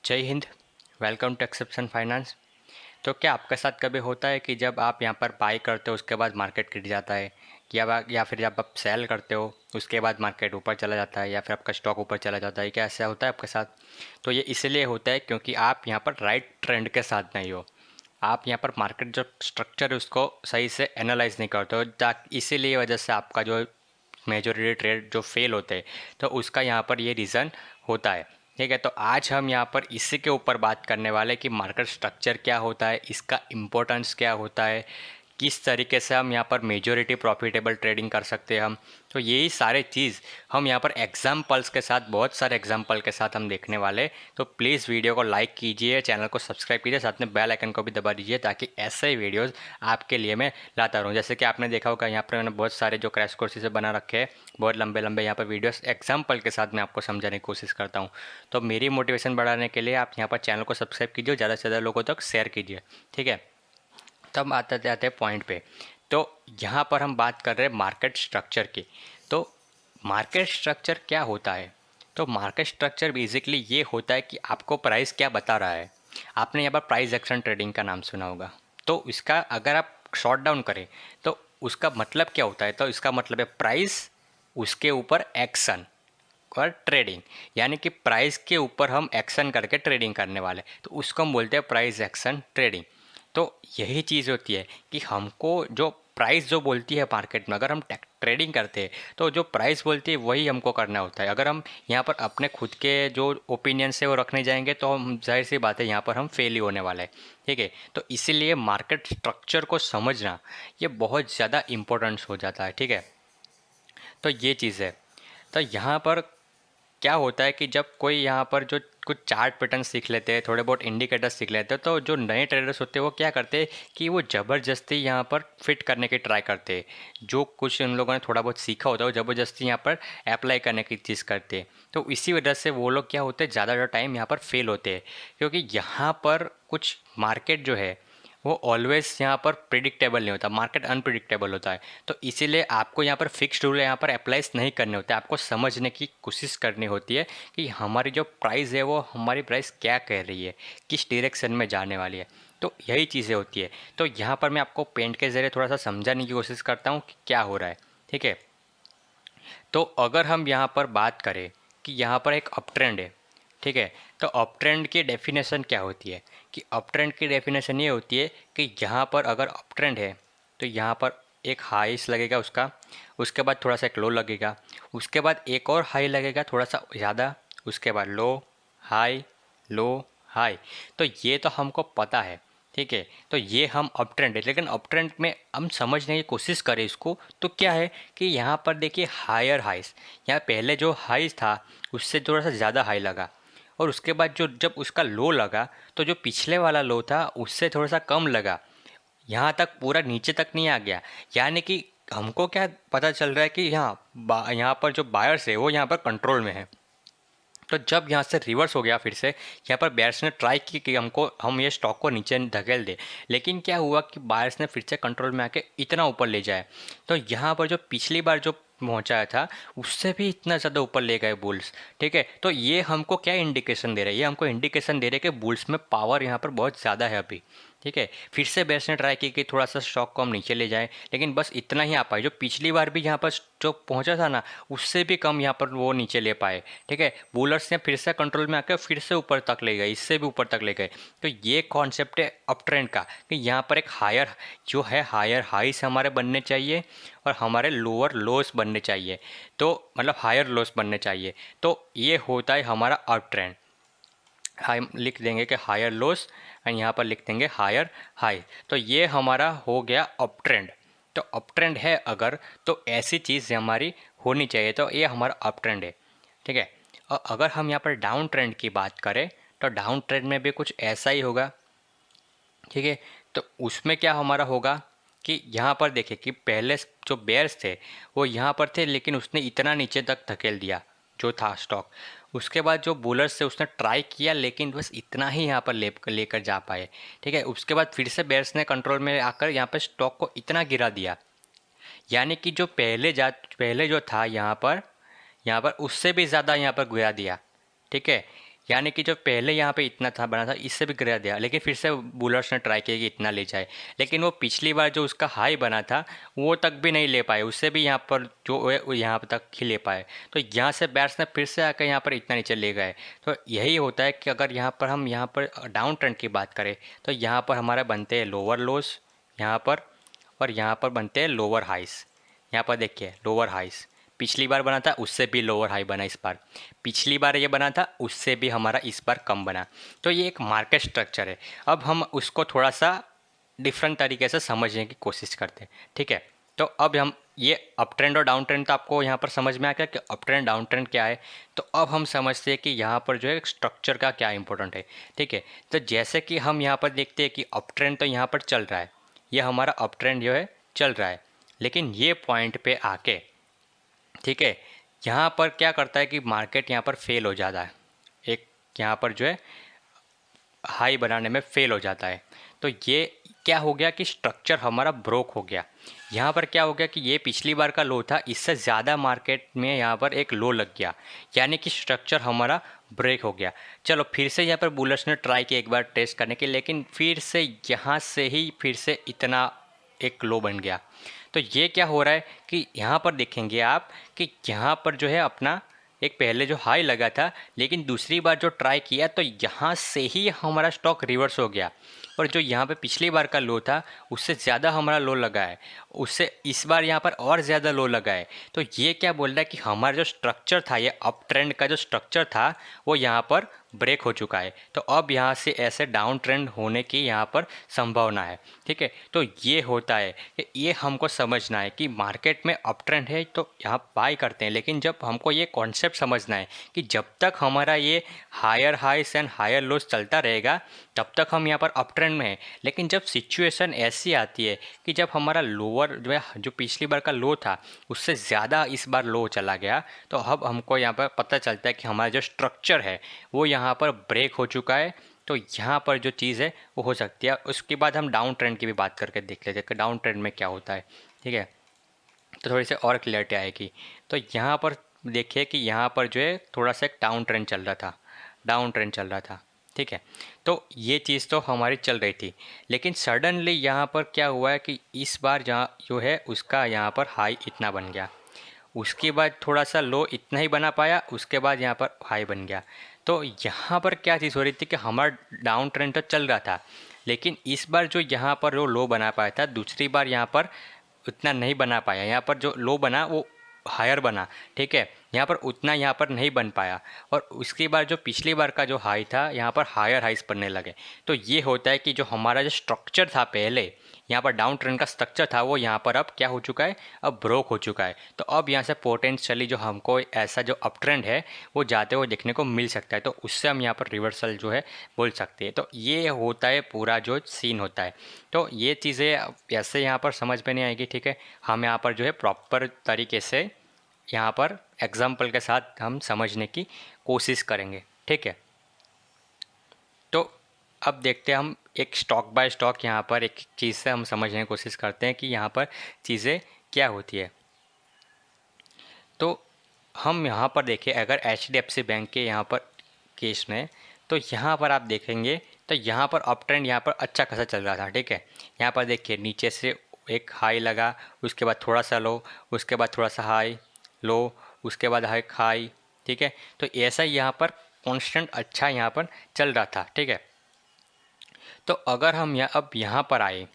जय हिंद। Welcome to exception finance. तो क्या आपके साथ कभी होता है कि जब आप यहाँ पर बाई करते हो उसके बाद मार्केट गिर जाता है, या फिर जब आप सेल करते हो उसके बाद मार्केट ऊपर चला जाता है, या फिर आपका स्टॉक ऊपर चला जाता है? क्या ऐसा होता है आपके साथ? तो ये इसलिए होता है क्योंकि आप यहाँ पर राइट ट्रेंड के साथ नहीं हो। आप यहाँ पर मार्केट जो स्ट्रक्चर है उसको सही से एनालाइज नहीं करते हो, इसीलिए वजह से आपका जो मेजॉरिटी ट्रेड जो फेल होते हैं, तो उसका यहाँ पर ये रीज़न होता है। ठीक है, तो आज हम यहाँ पर इसी के ऊपर बात करने वाले हैं कि मार्केट स्ट्रक्चर क्या होता है, इसका इम्पोर्टेंस क्या होता है, किस तरीके से हम यहाँ पर मेजॉरिटी प्रॉफिटेबल ट्रेडिंग कर सकते हैं हम। तो यही सारे चीज़ हम यहाँ पर एग्जाम्पल्स के साथ, बहुत सारे एग्जाम्पल के साथ हम देखने वाले। तो प्लीज़ वीडियो को लाइक कीजिए, चैनल को सब्सक्राइब कीजिए, साथ में बेल आइकन को भी दबा दीजिए ताकि ऐसे ही वीडियोज़ आपके लिए मैं लाता रहूँ। जैसे कि आपने देखा होगा यहाँ पर मैंने बहुत सारे जो क्रैश कोर्सेज बना रखे हैं, बहुत लंबे लंबे यहाँ पर वीडियोस एग्जाम्पल के साथ मैं आपको समझाने की कोशिश करता हूँ। तो मेरी मोटिवेशन बढ़ाने के लिए आप यहाँ पर चैनल को सब्सक्राइब कीजिए, ज़्यादा से ज़्यादा लोगों तक शेयर कीजिए। ठीक है, तब आते जाते हैं पॉइंट पे। तो यहाँ पर हम बात कर रहे हैं मार्केट स्ट्रक्चर की। तो मार्केट स्ट्रक्चर क्या होता है? तो मार्केट स्ट्रक्चर बेसिकली ये होता है कि आपको प्राइस क्या बता रहा है। आपने यहाँ पर प्राइस एक्शन ट्रेडिंग का नाम सुना होगा। तो इसका अगर आप शॉर्ट डाउन करें तो उसका मतलब क्या होता है? तो इसका मतलब है प्राइस, उसके ऊपर एक्शन और ट्रेडिंग। यानी कि प्राइस के ऊपर हम एक्शन करके ट्रेडिंग करने वाले, तो उसको हम बोलते हैं प्राइस एक्शन ट्रेडिंग। तो यही चीज़ होती है कि हमको जो प्राइस जो बोलती है मार्केट में, अगर हम ट्रेडिंग करते हैं तो जो प्राइस बोलती है वही हमको करना होता है। अगर हम यहाँ पर अपने खुद के जो ओपिनियन से वो रखने जाएंगे तो हम, जाहिर सी बात है, यहाँ पर हम फेल ही होने वाले हैं। ठीक है, तो इसीलिए मार्केट स्ट्रक्चर को समझना ये बहुत ज़्यादा इम्पोर्टेंस हो जाता है। ठीक है, तो ये चीज़ है। तो यहाँ पर क्या होता है कि जब कोई यहाँ पर जो कुछ चार्ट पैटर्न सीख लेते हैं, थोड़े बहुत इंडिकेटर्स सीख लेते हैं, तो जो नए ट्रेडर्स होते हैं वो क्या करते हैं कि वो ज़बरदस्ती यहाँ पर फिट करने की ट्राई करते हैं। जो कुछ उन लोगों ने थोड़ा बहुत सीखा होता है वो ज़बरदस्ती यहाँ पर अप्लाई करने की चीज़ करते हैं। तो इसी वजह से वो लोग क्या होते हैं, ज़्यादा टाइम यहाँ पर फेल होते हैं, क्योंकि यहाँ पर कुछ मार्केट जो है वो ऑलवेज यहाँ पर प्रिडिक्टेबल नहीं होता, मार्केट अनप्रिडिक्टेबल होता है। तो इसीलिए आपको यहाँ पर फिक्स्ड रूल यहाँ पर अप्लाइज नहीं करने होते, आपको समझने की कोशिश करनी होती है कि हमारी जो प्राइस है वो हमारी प्राइस क्या कह रही है, किस डायरेक्शन में जाने वाली है। तो यही चीज़ें होती है। तो यहाँ पर मैं आपको पेंट के ज़रिए थोड़ा सा समझाने की कोशिश करता हूँ कि क्या हो रहा है। ठीक है, तो अगर हम यहाँ पर बात करें कि यहाँ पर एक अप ट्रेंड है। ठीक है, तो अप ट्रेंड की डेफिनेशन क्या होती है कि अप ट्रेंड की डेफिनेशन ये होती है कि यहाँ पर अगर अप ट्रेंड है तो यहाँ पर एक हाईस लगेगा उसका, उसके बाद थोड़ा सा एक लो लगेगा, उसके बाद एक और हाई लगेगा थोड़ा सा ज़्यादा, उसके बाद लो, हाई, लो, हाई। तो ये तो हमको पता है। ठीक है, तो ये हम अप ट्रेंड है, लेकिन अप ट्रेंड में हम समझने की कोशिश करें इसको तो क्या है कि यहाँ पर देखिए हायर हाइस, यहाँ पहले जो हाइस था उससे थोड़ा सा ज़्यादा हाई लगा, और उसके बाद जो जब उसका लो लगा तो जो पिछले वाला लो था उससे थोड़ा सा कम लगा, यहाँ तक पूरा नीचे तक नहीं आ गया। यानी कि हमको क्या पता चल रहा है कि यहाँ पर जो बायर्स है वो यहाँ पर कंट्रोल में है। तो जब यहाँ से रिवर्स हो गया, फिर से यहाँ पर बायर्स ने ट्राई की कि हम ये स्टॉक को नीचे धकेल दे, लेकिन क्या हुआ कि बायर्स ने फिर से कंट्रोल में आके इतना ऊपर ले जाए। तो यहाँ पर जो पिछली बार जो पहुँचाया था उससे भी इतना ज़्यादा ऊपर ले गए बुल्स। ठीक है, तो ये हमको क्या इंडिकेशन दे रहा है? ये हमको इंडिकेशन दे रहे हैं कि बुल्स में पावर यहाँ पर बहुत ज़्यादा है अभी। ठीक है, फिर से बेस ने ट्राई की कि थोड़ा सा स्टॉक को हम नीचे ले जाएं, लेकिन बस इतना ही आ पाए। जो पिछली बार भी यहाँ पर जो पहुँचा था ना उससे भी कम यहाँ पर वो नीचे ले पाए। ठीक है, बूलर्स ने फिर से कंट्रोल में आकर फिर से ऊपर तक ले गए, इससे भी ऊपर तक ले गए। तो ये कॉन्सेप्ट है अप ट्रेंड का कि यहाँ पर एक हायर जो है, हायर हाइस हमारे बनने चाहिए और हमारे लोअर लोस बनने चाहिए। तो मतलब हायर लोस बनने चाहिए। तो ये होता है हमारा अप ट्रेंड। हम लिख देंगे कि हायर लोस एंड यहाँ पर लिख देंगे हायर हाई। तो ये हमारा हो गया अप ट्रेंड। तो अप ट्रेंड है अगर, तो ऐसी चीज़ हमारी होनी चाहिए, तो ये हमारा अप ट्रेंड है। ठीक है, और अगर हम यहाँ पर डाउन ट्रेंड की बात करें तो डाउन ट्रेंड में भी कुछ ऐसा ही होगा। ठीक है, तो उसमें क्या हमारा होगा कि यहाँ पर देखिए कि पहले जो बेयर्स थे वो यहाँ पर थे, लेकिन उसने इतना नीचे तक धकेल दिया जो था स्टॉक। उसके बाद जो बुलर्स थे उसने ट्राई किया, लेकिन बस इतना ही यहाँ पर लेकर जा पाए। ठीक है, उसके बाद फिर से बेयर्स ने कंट्रोल में आकर यहाँ पर स्टॉक को इतना गिरा दिया, यानी कि जो पहले जो था यहाँ पर उससे भी ज़्यादा यहाँ पर गिरा दिया। ठीक है, यानी कि जो पहले यहाँ पे इतना था बना था इससे भी गिरा दिया, लेकिन फिर से बुलर्स ने ट्राई किया कि इतना ले जाए, लेकिन वो पिछली बार जो उसका हाई बना था वो तक भी नहीं ले पाए, उससे भी यहाँ पर जो है वो यहाँ तक ही ले पाए। तो यहाँ से बैट्स ने फिर से आकर यहाँ पर इतना नीचे ले गए। तो यही होता है कि अगर यहाँ पर हम यहाँ पर डाउन ट्रेंड की बात करें तो यहाँ पर हमारे बनते हैं लोअर लोस यहाँ पर, और यहाँ पर बनते हैं लोअर हाइस। यहाँ पर देखिए लोअर हाइस पिछली बार बना था उससे भी लोअर हाई बना इस बार, पिछली बार ये बना था उससे भी हमारा इस बार कम बना। तो ये एक मार्केट स्ट्रक्चर है। अब हम उसको थोड़ा सा डिफरेंट तरीके से समझने की कोशिश करते हैं, ठीक है। तो अब हम ये अप ट्रेंड और डाउन ट्रेंड तो आपको यहाँ पर समझ में आ गया कि अप ट्रेंड डाउन ट्रेंड क्या है। तो अब हम समझते हैं कि यहाँ पर जो है स्ट्रक्चर का क्या इंपॉर्टेंट है, ठीक है। तो जैसे कि हम यहाँ पर देखते हैं कि अप ट्रेंड तो यहाँ पर चल रहा है, ये हमारा अप ट्रेंड जो है चल रहा है, लेकिन ये पॉइंट पे आके, ठीक है, यहाँ पर क्या करता है कि मार्केट यहाँ पर फेल हो जाता है, एक यहाँ पर जो है हाई बनाने में फेल हो जाता है। तो ये क्या हो गया कि स्ट्रक्चर हमारा ब्रोक हो गया। यहाँ पर क्या हो गया कि ये पिछली बार का लो था, इससे ज़्यादा मार्केट में यहाँ पर एक लो लग गया, यानी कि स्ट्रक्चर हमारा ब्रेक हो गया। चलो फिर से यहाँ पर बुलर्स ने ट्राई किया एक बार टेस्ट करने की, लेकिन फिर से यहाँ से ही फिर से इतना एक लो बन गया। तो ये क्या हो रहा है कि यहाँ पर देखेंगे आप कि यहाँ पर जो है अपना एक पहले जो हाई लगा था, लेकिन दूसरी बार जो ट्राई किया तो यहाँ से ही हमारा स्टॉक रिवर्स हो गया, और जो यहाँ पे पिछली बार का लो था उससे ज़्यादा हमारा लो लगा है, उससे इस बार यहाँ पर और ज़्यादा लो लगा है। तो ये क्या बोल रहा है कि हमारा जो स्ट्रक्चर था, ये अप ट्रेंड का जो स्ट्रक्चर था वो यहाँ पर ब्रेक हो चुका है। तो अब यहाँ से ऐसे डाउन ट्रेंड होने की यहाँ पर संभावना है, ठीक है। तो ये होता है कि ये हमको समझना है कि मार्केट में अप ट्रेंड है तो यहाँ बाय करते हैं, लेकिन जब हमको ये कॉन्सेप्ट समझना है कि जब तक हमारा ये हायर हाइस एंड हायर लोस चलता रहेगा तब तक हम यहाँ पर अप ट्रेंड में है। लेकिन जब सिचुएशन ऐसी आती है कि जब हमारा लोअर जो है, जो पिछली बार का लो था उससे ज़्यादा इस बार लो चला गया, तो अब हमको यहाँ पर पता चलता है कि हमारा जो स्ट्रक्चर है वो यहाँ पर ब्रेक हो चुका है। तो यहाँ पर जो चीज़ है वो हो सकती है। उसके बाद हम डाउन ट्रेंड की भी बात करके देख लेते हैं कि डाउन ट्रेंड में क्या होता है, ठीक है, तो थोड़ी सी और क्लियरिटी आएगी। तो यहाँ पर देखिए कि यहाँ पर जो है थोड़ा सा एक डाउन ट्रेंड चल रहा था, डाउन ट्रेंड चल रहा था, ठीक है। तो ये चीज़ तो हमारी चल रही थी, लेकिन सडनली यहाँ पर क्या हुआ है कि इस बार जहाँ जो है उसका यहाँ पर हाई इतना बन गया, उसके बाद थोड़ा सा लो इतना ही बना पाया, उसके बाद यहाँ पर हाई बन गया। तो यहाँ पर क्या चीज़ हो रही थी कि हमारा डाउन ट्रेंड तो चल रहा था, लेकिन इस बार जो यहाँ पर जो लो बना पाया था दूसरी बार यहाँ पर उतना नहीं बना पाया, यहाँ पर जो लो बना वो हायर बना, ठीक है, यहाँ पर उतना यहाँ पर नहीं बन पाया। और उसके बाद जो पिछली बार का जो हाई था यहाँ पर हायर हाइस बनने लगे। तो ये होता है कि जो हमारा जो स्ट्रक्चर था पहले यहाँ पर डाउन ट्रेंड का स्ट्रक्चर था वो यहाँ पर अब क्या हो चुका है, अब ब्रोक हो चुका है। तो अब यहाँ से पोटेंशियली जो हमको ऐसा जो अप ट्रेंड है वो जाते हुए देखने को मिल सकता है, तो उससे हम यहाँ पर रिवर्सल जो है बोल सकते हैं। तो ये होता है पूरा जो सीन होता है। तो ये चीज़ें ऐसे यहाँ पर समझ में नहीं आएगी, ठीक है। हम यहाँ पर जो है प्रॉपर तरीके से यहाँ पर एग्जाम्पल के साथ हम समझने की कोशिश करेंगे, ठीक है। तो अब देखते हैं हम एक स्टॉक बाय स्टॉक यहाँ पर एक चीज़ से हम समझने की कोशिश करते हैं कि यहाँ पर चीज़ें क्या होती है। तो हम यहाँ पर देखें अगर HDFC बैंक के यहाँ पर केस में, तो यहाँ पर आप देखेंगे तो यहाँ पर अप ट्रेंड यहाँ पर अच्छा खासा चल रहा था, ठीक है। यहाँ पर देखिए नीचे से एक हाई लगा, उसके बाद थोड़ा सा लो, उसके बाद थोड़ा सा हाई लो, उसके बाद हाई हाई, ठीक है। तो ऐसा ही यहाँ पर कांस्टेंट अच्छा यहाँ पर चल रहा था, ठीक है। तो अगर हम अब यहाँ पर आए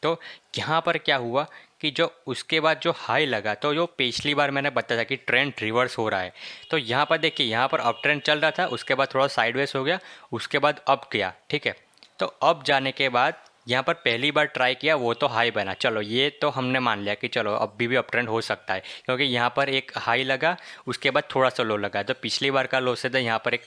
तो यहाँ पर क्या हुआ कि जो उसके बाद जो हाई लगा, तो जो पिछली बार मैंने बताया था कि ट्रेंड रिवर्स हो रहा है, तो यहाँ पर देखिए यहाँ पर अप ट्रेंड चल रहा था, उसके बाद थोड़ा साइडवेज हो गया, उसके बाद अप गया, ठीक है। तो अप जाने के बाद यहाँ पर पहली बार ट्राई किया वो तो हाई बना, चलो ये तो हमने मान लिया कि चलो अब भी अप ट्रेंड हो सकता है, क्योंकि यहाँ पर एक हाई लगा उसके बाद थोड़ा सा लो लगा, तो पिछली बार का लो से तो यहाँ पर एक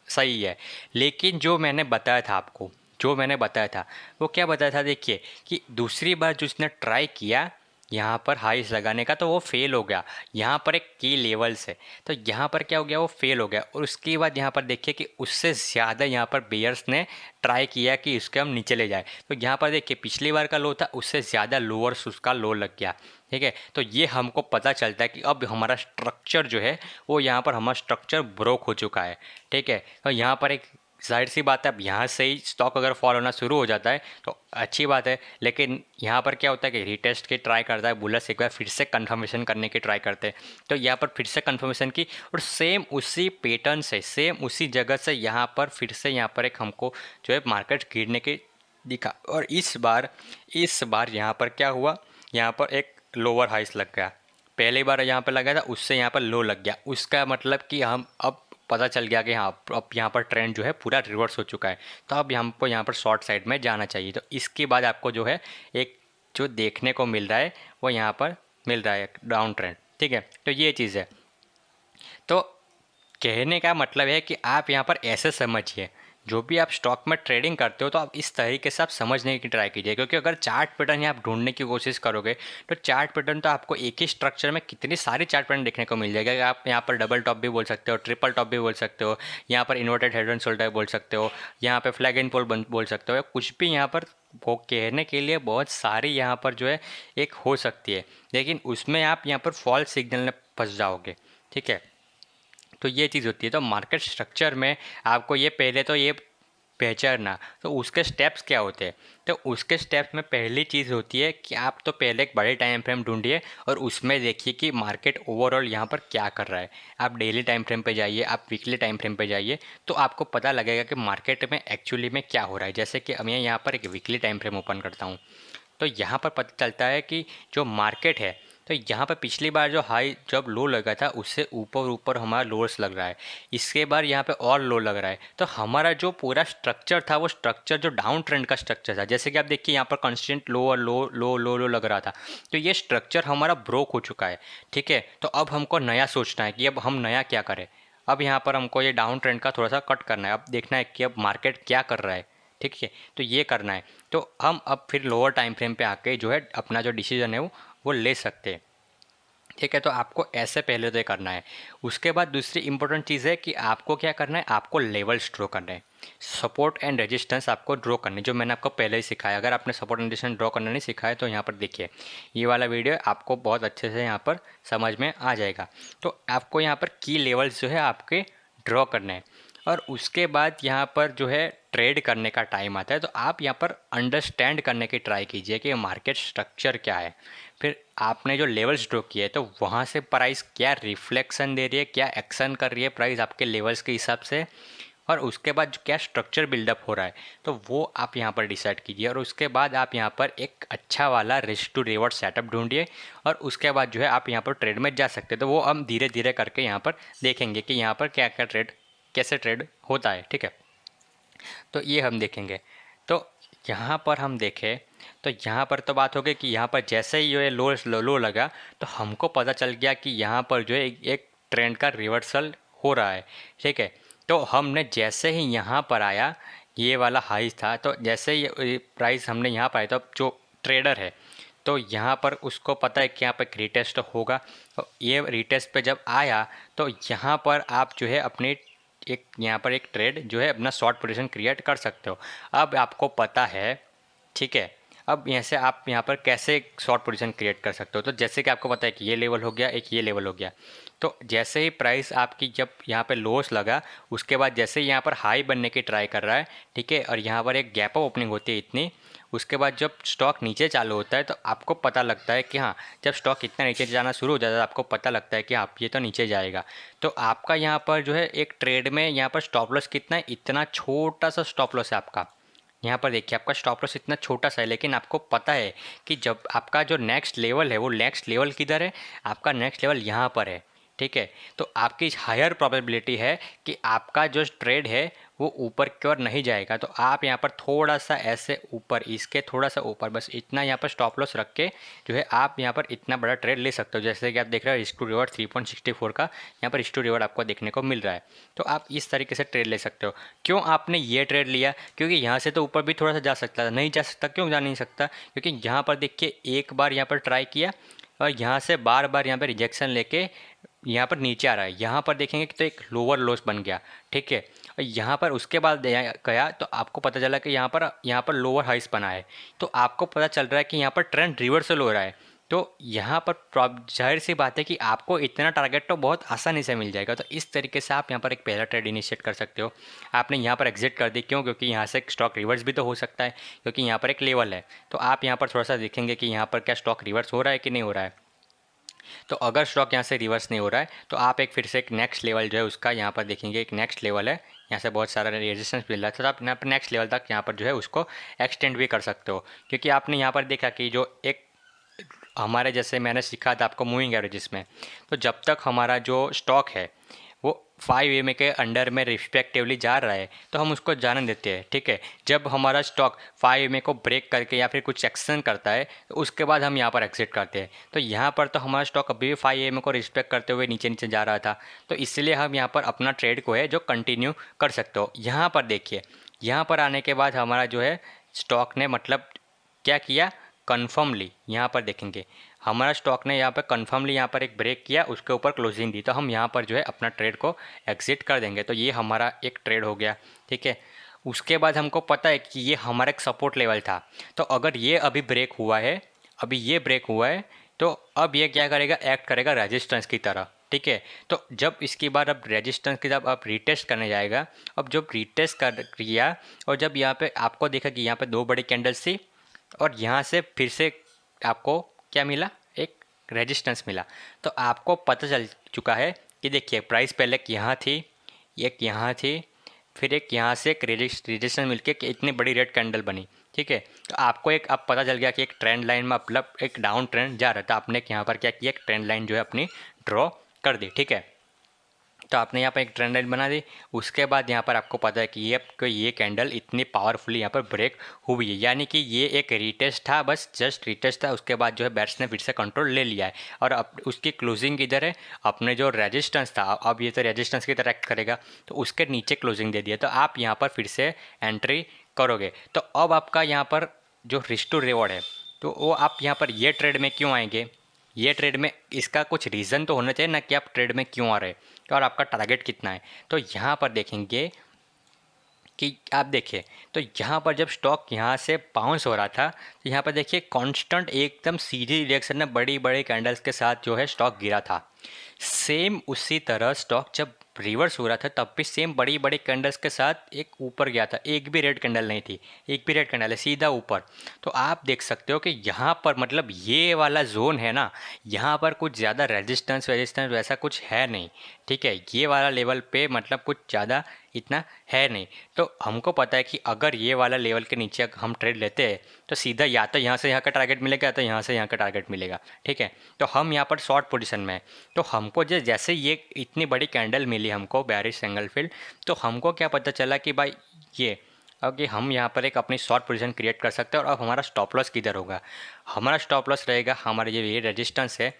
सही है। लेकिन जो मैंने बताया था आपको, जो मैंने बताया था वो क्या बताया था, देखिए कि दूसरी बार जो उसने ट्राई किया यहाँ पर हाईस लगाने का, तो वो फेल हो गया। यहाँ पर एक की लेवल्स है, तो यहाँ पर क्या हो गया, वो फेल हो गया। और उसके बाद यहाँ पर देखिए कि उससे ज़्यादा यहाँ पर बेयर्स ने ट्राई किया कि इसके हम नीचे ले जाए। तो यहाँ पर देखिए पिछली बार का लो था, उससे ज़्यादा लोअर्स उसका लो लग गया। ठीक है, तो ये हमको पता चलता है कि अब हमारा स्ट्रक्चर जो है वो यहाँ पर हमारा स्ट्रक्चर ब्रोक हो चुका है। ठीक है, तो यहाँ पर एक जाहिर सी बात है, अब यहाँ से ही स्टॉक अगर फॉल होना शुरू हो जाता है तो अच्छी बात है, लेकिन यहाँ पर क्या होता है कि रीटेस्ट की ट्राई करता है बुलर्स, एक बार फिर से कंफर्मेशन करने की ट्राई करते हैं। तो यहाँ पर फिर से कंफर्मेशन की और सेम उसी पैटर्न से, सेम उसी जगह से यहाँ पर फिर से यहाँ पर एक हमको जो है मार्केट गिरने के दिखा। और इस बार यहाँ पर क्या हुआ, यहाँ पर एक लोअर हाइस लग गया। पहली बार यहाँ पर लगा था, उससे यहाँ पर लो लग गया। उसका मतलब कि हम अब पता चल गया कि हाँ अब यहाँ पर ट्रेंड जो है पूरा रिवर्स हो चुका है, तो अब हमको यहाँ पर शॉर्ट साइड में जाना चाहिए। तो इसके बाद आपको जो है एक जो देखने को मिल रहा है वो यहाँ पर मिल रहा है डाउन ट्रेंड। ठीक है, तो ये चीज़ है। तो कहने का मतलब है कि आप यहाँ पर ऐसे समझिए, जो भी आप स्टॉक में ट्रेडिंग करते हो तो आप इस तरीके से आप समझने की ट्राई कीजिए, क्योंकि अगर चार्ट पैटर्न ही आप ढूंढने की कोशिश करोगे तो चार्ट पैटर्न तो आपको एक ही स्ट्रक्चर में कितनी सारी चार्ट पैटर्न देखने को मिल जाएगा। आप यहाँ पर डबल टॉप भी बोल सकते हो, ट्रिपल टॉप भी बोल सकते हो, यहाँ पर इन्वर्टेड हेड एंड शोल्डर बोल सकते हो, यहाँ पर फ्लैग एंड पोल बोल सकते हो, या कुछ भी यहाँ पर वो कहने के लिए बहुत सारी यहाँ पर जो है एक हो सकती है, लेकिन उसमें आप यहाँ पर फॉल्स सिग्नल में फंस जाओगे। ठीक है, तो ये चीज़ होती है। तो मार्केट स्ट्रक्चर में आपको ये पहले तो ये पहचानना, तो उसके स्टेप्स क्या होते हैं। तो उसके स्टेप्स में पहली चीज़ होती है कि आप तो पहले एक बड़े टाइम फ्रेम ढूंढिए और उसमें देखिए कि मार्केट ओवरऑल यहाँ पर क्या कर रहा है। आप डेली टाइम फ्रेम पे जाइए, आप वीकली टाइम फ्रेम पे जाइए, तो आपको पता लगेगा कि मार्केट में एक्चुअली में क्या हो रहा है। जैसे कि मैं यहाँ पर एक वीकली टाइम फ्रेम ओपन करता हूँ, तो यहाँ पर पता चलता है कि जो मार्केट है, तो यहाँ पर पिछली बार जो हाई जब लो लगा था उससे ऊपर ऊपर हमारा लोअर्स लग रहा है, इसके बाद यहाँ पे और लो लग रहा है। तो हमारा जो पूरा स्ट्रक्चर था वो स्ट्रक्चर जो डाउन ट्रेंड का स्ट्रक्चर था, जैसे कि आप देखिए यहाँ पर कंस्टेंट लो और लो लो लो लो लग रहा था, तो ये स्ट्रक्चर हमारा ब्रोक हो चुका है। ठीक है, तो अब हमको नया सोचना है कि अब हम नया क्या करें। अब यहाँ पर हमको ये डाउन ट्रेंड का थोड़ा सा कट करना है, अब देखना है कि अब मार्केट क्या कर रहा है। ठीक है, तो ये करना है। तो हम अब फिर लोअर टाइम फ्रेम पे आके जो है अपना जो डिसीजन है वो ले सकते हैं। ठीक है, तो आपको ऐसे पहले तो ये करना है। उसके बाद दूसरी इंपॉर्टेंट चीज़ है कि आपको क्या करना है, आपको लेवल्स ड्रॉ करना है, सपोर्ट एंड रेजिस्टेंस आपको ड्रॉ करने, जो मैंने आपको पहले ही सिखाया। अगर आपने सपोर्ट एंड रेजिस्टेंस ड्रॉ करना नहीं सिखाया तो यहाँ पर देखिए ये वाला वीडियो आपको बहुत अच्छे से यहाँ पर समझ में आ जाएगा। तो आपको यहाँ पर की लेवल्स जो है आपके ड्रॉ करना है, और उसके बाद यहाँ पर जो है ट्रेड करने का टाइम आता है, तो आप यहाँ पर अंडरस्टैंड करने की ट्राई कीजिए कि मार्केट स्ट्रक्चर क्या है। फिर आपने जो लेवल्स ड्रॉ किए तो वहाँ से प्राइस क्या रिफ्लेक्शन दे रही है, क्या एक्शन कर रही है प्राइस आपके लेवल्स के हिसाब से, और उसके बाद जो क्या स्ट्रक्चर बिल्डअप हो रहा है, तो वो आप यहाँ पर डिसाइड कीजिए। और उसके बाद आप यहाँ पर एक अच्छा वाला रिस्क टू रिवॉर्ड सेटअप ढूंढिए, और उसके बाद जो है आप यहाँ पर ट्रेड में जा सकते हैं। तो वो हम धीरे धीरे करके यहाँ पर देखेंगे कि यहाँ पर क्या क्या ट्रेड कैसे ट्रेड होता है। ठीक है, तो ये हम देखेंगे। तो यहाँ पर हम देखें तो यहाँ पर तो बात हो गई कि यहाँ पर जैसे ही ये लो लगा तो हमको पता चल गया कि यहाँ पर जो है एक ट्रेंड का रिवर्सल हो रहा है। ठीक है, तो हमने जैसे ही यहाँ पर आया, ये वाला हाई था, तो जैसे ही प्राइस हमने यहाँ पर आया तो जो ट्रेडर है तो यहाँ पर उसको पता है कि यहाँ पर रीटेस्ट होगा। तो ये रीटेस्ट पे जब आया तो यहाँ पर आप जो है अपनी एक यहाँ पर एक ट्रेड जो है अपना शॉर्ट पोजीशन क्रिएट कर सकते हो। अब आपको पता है, ठीक है, अब यहाँ से आप यहाँ पर कैसे शॉर्ट पोजीशन क्रिएट कर सकते हो। तो जैसे कि आपको पता है कि ये लेवल हो गया, एक ये लेवल हो गया, तो जैसे ही प्राइस आपकी जब यहाँ पे लोस लगा, उसके बाद जैसे ही यहाँ पर हाई बनने की ट्राई कर रहा है, ठीक है, और यहाँ पर एक गैप अप ओपनिंग होती है इतनी, उसके बाद जब स्टॉक नीचे चालू होता है तो आपको पता लगता है कि हाँ, जब स्टॉक इतना नीचे जाना शुरू हो जाता है आपको पता लगता है कि आप ये तो नीचे जाएगा। तो आपका यहाँ पर जो है एक ट्रेड में यहाँ पर स्टॉप लॉस कितना है, इतना छोटा सा स्टॉप लॉस है आपका। यहाँ पर देखिए आपका स्टॉप लॉस इतना छोटा सा है, लेकिन आपको पता है कि जब आपका जो नेक्स्ट लेवल है वो नेक्स्ट लेवल किधर है, आपका नेक्स्ट लेवल यहाँ पर है। ठीक है। तो आपकी हायर प्रोबेबिलिटी है कि आपका जो ट्रेड है वो ऊपर की ओर नहीं जाएगा। तो आप यहाँ पर थोड़ा सा ऐसे ऊपर, इसके थोड़ा सा ऊपर, बस इतना यहाँ पर स्टॉप लॉस रख के जो है आप यहाँ पर इतना बड़ा ट्रेड ले सकते हो। जैसे कि आप देख रहे हो रिस्क टू रिवॉर्ड 3.64 का यहाँ पर रिस्क टू रिवॉर्ड आपको देखने को मिल रहा है। तो आप इस तरीके से ट्रेड ले सकते हो। क्यों आपने ये ट्रेड लिया? क्योंकि यहाँ से तो ऊपर भी थोड़ा सा जा सकता था, नहीं जा सकता। क्यों जा नहीं सकता? क्योंकि यहाँ पर देखिए एक बार यहाँ पर ट्राई किया और यहाँ से बार बार यहाँ पर रिजेक्शन लेके यहाँ पर नीचे आ रहा है। यहाँ पर देखेंगे कि तो एक लोअर लॉस बन गया, ठीक है। और यहाँ पर उसके बाद गया तो आपको पता चला कि यहाँ पर लोअर हाइस बना है। तो आपको पता चल रहा है कि यहाँ पर ट्रेंड रिवर्सल हो रहा है। तो यहाँ पर जाहिर सी बात है कि आपको इतना टारगेट तो बहुत आसानी से मिल जाएगा। तो इस तरीके से आप यहाँ पर एक पहला ट्रेड इनिशिएट कर सकते हो। आपने यहाँ पर एग्जिट कर दी, क्यों? क्योंकि यहाँ से स्टॉक रिवर्स भी तो हो सकता है, क्योंकि यहाँ पर एक लेवल है। तो आप यहाँ पर थोड़ा सा देखेंगे कि यहाँ पर क्या स्टॉक रिवर्स हो रहा है कि नहीं हो रहा है। तो अगर स्टॉक यहाँ से रिवर्स नहीं हो रहा है तो आप एक फिर से एक नेक्स्ट लेवल जो है उसका यहाँ पर देखेंगे, एक नेक्स्ट लेवल है, यहाँ से बहुत सारा रेजिस्टेंस मिल रहा है। तो आप यहाँ पर नेक्स्ट लेवल तक यहाँ पर जो है उसको एक्सटेंड भी कर सकते हो। क्योंकि आपने यहाँ पर देखा कि जो एक हमारे जैसे मैंने सीखा था आपको मूविंग एवरेजेस में, तो जब तक हमारा जो स्टॉक है वो 5 EMA के अंडर में रिस्पेक्टिवली जा रहा है तो हम उसको जाने देते हैं, ठीक है। जब हमारा स्टॉक 5 EMA को ब्रेक करके या फिर कुछ एक्शन करता है तो उसके बाद हम यहाँ पर एग्जिट करते हैं। तो यहाँ पर तो हमारा स्टॉक अभी भी 5 EMA को रिस्पेक्ट करते हुए नीचे नीचे जा रहा था, तो इसलिए हम यहाँ पर अपना ट्रेड को है जो कंटिन्यू कर सकते हो। यहाँ पर देखिए, यहाँ पर आने के बाद हमारा जो है स्टॉक ने मतलब क्या किया, कन्फर्मली यहाँ पर देखेंगे हमारा स्टॉक ने यहाँ पर कन्फर्मली यहाँ पर एक ब्रेक किया, उसके ऊपर क्लोजिंग दी, तो हम यहाँ पर जो है अपना ट्रेड को एग्जिट कर देंगे। तो ये हमारा एक ट्रेड हो गया, ठीक है। उसके बाद हमको पता है कि ये हमारा एक सपोर्ट लेवल था। तो अगर ये अभी ब्रेक हुआ है, अभी ये ब्रेक हुआ है, तो अब ये क्या करेगा, एक्ट करेगा रेजिस्टेंस की तरह, ठीक है। तो जब इसकी बार अब रेजिस्टेंस की जब आप रीटेस्ट करने जाएगा, अब जब रीटेस्ट कर किया और जब यहाँ पे आपको देखा कि यहाँ पे 2 बड़ी कैंडल्स थी और यहाँ से फिर से आपको क्या मिला, एक रेजिस्टेंस मिला। तो आपको पता चल चुका है कि देखिए प्राइस पहले यहाँ थी, एक यहाँ थी, फिर एक यहाँ से एक रेजिस्टेंस मिलके कि इतनी बड़ी रेड कैंडल बनी, ठीक है। तो आपको एक अब पता चल गया कि एक ट्रेंड लाइन में मतलब एक डाउन ट्रेंड जा रहा था। आपने यहाँ पर क्या किया, एक ट्रेंड लाइन जो है अपनी ड्रॉ कर दी, ठीक है। तो आपने यहाँ पर एक ट्रेंड लाइन बना दी। उसके बाद यहाँ पर आपको पता है कि ये कैंडल इतनी पावरफुली यहाँ पर ब्रेक हुई है, यानी कि ये एक रीटेस्ट था, बस जस्ट रीटेस्ट था। उसके बाद जो है बेयर्स ने फिर से कंट्रोल ले लिया है और अब उसकी क्लोजिंग इधर है, अपने जो रेजिस्टेंस था अब ये तो रेजिस्टेंस की तरह एक्ट करेगा, तो उसके नीचे क्लोजिंग दे दिया। तो आप यहाँ पर फिर से एंट्री करोगे। तो अब आपका यहाँ पर जो रिस्क टू रिवॉर्ड है, तो वो आप यहाँ पर ये ट्रेड में क्यों आएंगे, ये ट्रेड में इसका कुछ रीज़न तो होना चाहिए ना कि आप ट्रेड में क्यों आ रहे हैं और आपका टारगेट कितना है। तो यहाँ पर देखेंगे कि आप देखिए, तो यहाँ पर जब स्टॉक यहाँ से बाउंस हो रहा था तो यहाँ पर देखिए कांस्टेंट एकदम सीधी रिएक्शन में बड़ी बड़ी कैंडल्स के साथ जो है स्टॉक गिरा था। सेम उसी तरह स्टॉक जब रिवर्स हो रहा था तब भी सेम बड़ी बड़ी कैंडल्स के साथ एक ऊपर गया था, एक भी रेड कैंडल नहीं थी, एक भी रेड कैंडल है सीधा ऊपर। तो आप देख सकते हो कि यहाँ पर मतलब ये वाला जोन है ना, यहाँ पर कुछ ज़्यादा रेजिस्टेंस वैसा कुछ है नहीं, ठीक है। ये वाला लेवल पे मतलब कुछ ज़्यादा इतना है नहीं। तो हमको पता है कि अगर ये वाला लेवल के नीचे हम ट्रेड लेते हैं तो सीधा या तो यहाँ से यहाँ का टारगेट मिलेगा या तो यहाँ से यहाँ का टारगेट मिलेगा, ठीक है। तो हम यहाँ पर शॉर्ट पोजीशन में हैं, तो हमको जैसे ये इतनी बड़ी कैंडल मिली हमको बेयरिश सिंगल फिल, तो हमको क्या पता चला कि भाई ये अब कि हम यहाँ पर एक अपनी शॉर्ट पोजीशन क्रिएट कर सकते हैं। और अब हमारा स्टॉप लॉस किधर होगा, हमारा स्टॉप लॉस रहेगा हमारा ये रेजिस्टेंस है,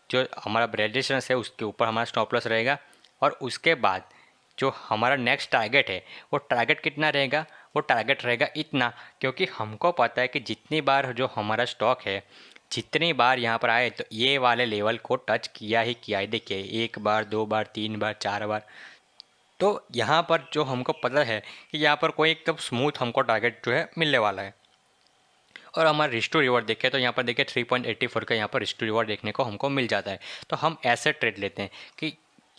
जो हमारा रेजिस्टेंस है उसके ऊपर हमारा स्टॉप लॉस रहेगा। और उसके बाद जो हमारा नेक्स्ट टारगेट है वो टारगेट कितना रहेगा, वो टारगेट रहेगा इतना, क्योंकि हमको पता है कि जितनी बार जो हमारा स्टॉक है जितनी बार यहाँ पर आए तो ये वाले लेवल को टच किया ही किया है। देखिए 1 बार 2 बार 3 बार 4 बार, तो यहाँ पर जो हमको पता है कि यहाँ पर कोई एकदम स्मूथ हमको टारगेट जो है मिलने वाला है। और हमारा रिस्क टू रिवॉर्ड देखें तो यहाँ पर देखिए 3.84 का यहाँ पर रिस्क टू रिवॉर्ड देखने को हमको मिल जाता है। तो हम ऐसे ट्रेड लेते हैं कि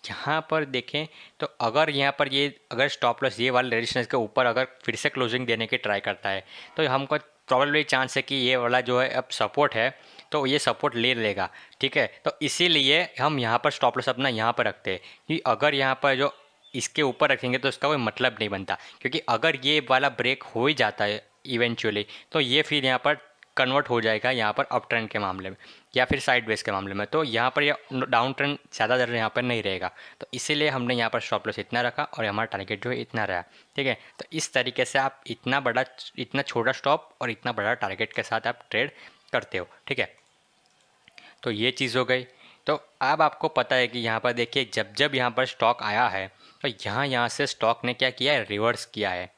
यहाँ पर देखें तो अगर यहाँ पर ये अगर स्टॉप लॉस ये वाले रेजिस्टेंस के ऊपर अगर फिर से क्लोजिंग देने की ट्राई करता है तो हमको प्रॉब्लली चांस है कि ये वाला जो है अब सपोर्ट है तो ये सपोर्ट ले लेगा, ठीक है। तो इसीलिए हम यहाँ पर स्टॉप लॉस अपना यहाँ पर रखते हैं कि अगर यहाँ पर जो इसके ऊपर रखेंगे तो उसका कोई मतलब नहीं बनता, क्योंकि अगर ये वाला ब्रेक हो ही जाता है इवेंचुअली तो ये फिर यहाँ पर कन्वर्ट हो जाएगा यहाँ पर अप ट्रेंड के मामले में या फिर साइडवेज के मामले में। तो यहाँ पर ये डाउन ट्रेंड ज़्यादा देर यहाँ पर नहीं रहेगा, तो इसीलिए हमने यहाँ पर स्टॉप लॉस इतना रखा और हमारा टारगेट जो है इतना रहा। ठीक है, तो इस तरीके से आप इतना छोटा स्टॉप और इतना बड़ा टारगेट के साथ आप ट्रेड करते हो। ठीक है, तो ये चीज़ हो गई। तो अब आपको पता है कि यहाँ पर देखिए जब जब यहाँ पर स्टॉक आया है तो यहाँ से स्टॉक ने क्या किया है, रिवर्स किया है।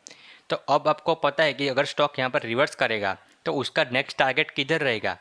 तो अब आपको पता है कि अगर स्टॉक यहाँ पर रिवर्स करेगा तो उसका नेक्स्ट टारगेट किधर रहेगा,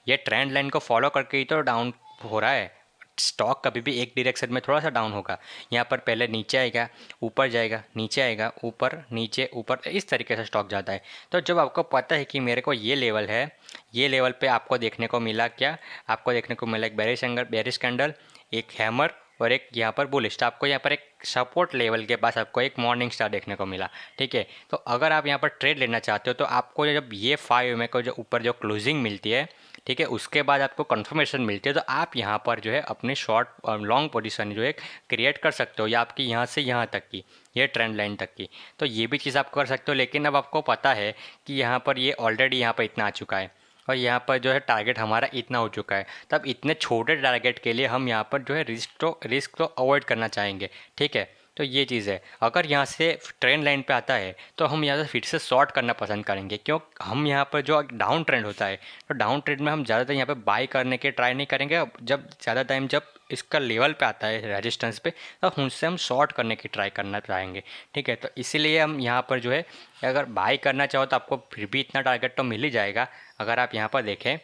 ये ट्रेंड लाइन को फॉलो करके ही तो डाउन हो रहा है। स्टॉक कभी भी एक डायरेक्शन में थोड़ा सा डाउन होगा, यहाँ पर पहले नीचे आएगा, ऊपर जाएगा, नीचे आएगा, ऊपर नीचे ऊपर, इस तरीके से स्टॉक जाता है। तो जब आपको पता है कि मेरे को ये लेवल है, ये लेवल पे आपको देखने को मिला क्या, आपको देखने को मिला एक बेरिश कैंडल, एक हैमर और एक यहाँ पर बुलिश। तो आपको यहाँ पर एक सपोर्ट लेवल के पास आपको एक मॉर्निंग स्टार देखने को मिला। ठीक है, तो अगर आप यहाँ पर ट्रेड लेना चाहते हो तो आपको जब ये 5 में को जो ऊपर जो क्लोजिंग मिलती है, ठीक है, उसके बाद आपको कंफर्मेशन मिलती है, तो आप यहाँ पर जो है अपनी शॉर्ट लॉन्ग पोजीशन जो है क्रिएट कर सकते हो, या आपकी यहाँ से यहाँ तक की, ये ट्रेंड लाइन तक की। तो ये भी चीज़ आप कर सकते हो। लेकिन अब आपको पता है कि यहाँ पर ये ऑलरेडी यहाँ पर इतना आ चुका है और यहाँ पर जो है टारगेट हमारा इतना हो चुका है, तब इतने छोटे टारगेट के लिए हम यहाँ पर जो है रिस्क तो अवॉइड करना चाहेंगे। ठीक है, तो ये चीज़ है। अगर यहाँ से ट्रेंड लाइन पे आता है तो हम यहाँ से फिर से शॉर्ट करना पसंद करेंगे, क्यों, हम यहाँ पर जो डाउन ट्रेंड होता है तो डाउन ट्रेंड में हम ज़्यादातर यहाँ पे बाई करने के ट्राई नहीं करेंगे। जब ज़्यादा टाइम जब इसका लेवल पे आता है रेजिस्टेंस पे, तो उनसे हम शॉर्ट करने की ट्राई करना चाहेंगे। ठीक है, तो इसीलिए हम यहाँ पर जो है अगर बाई करना चाहो तो आपको फिर भी इतना टारगेट तो मिल ही जाएगा। अगर आप यहाँ पर देखें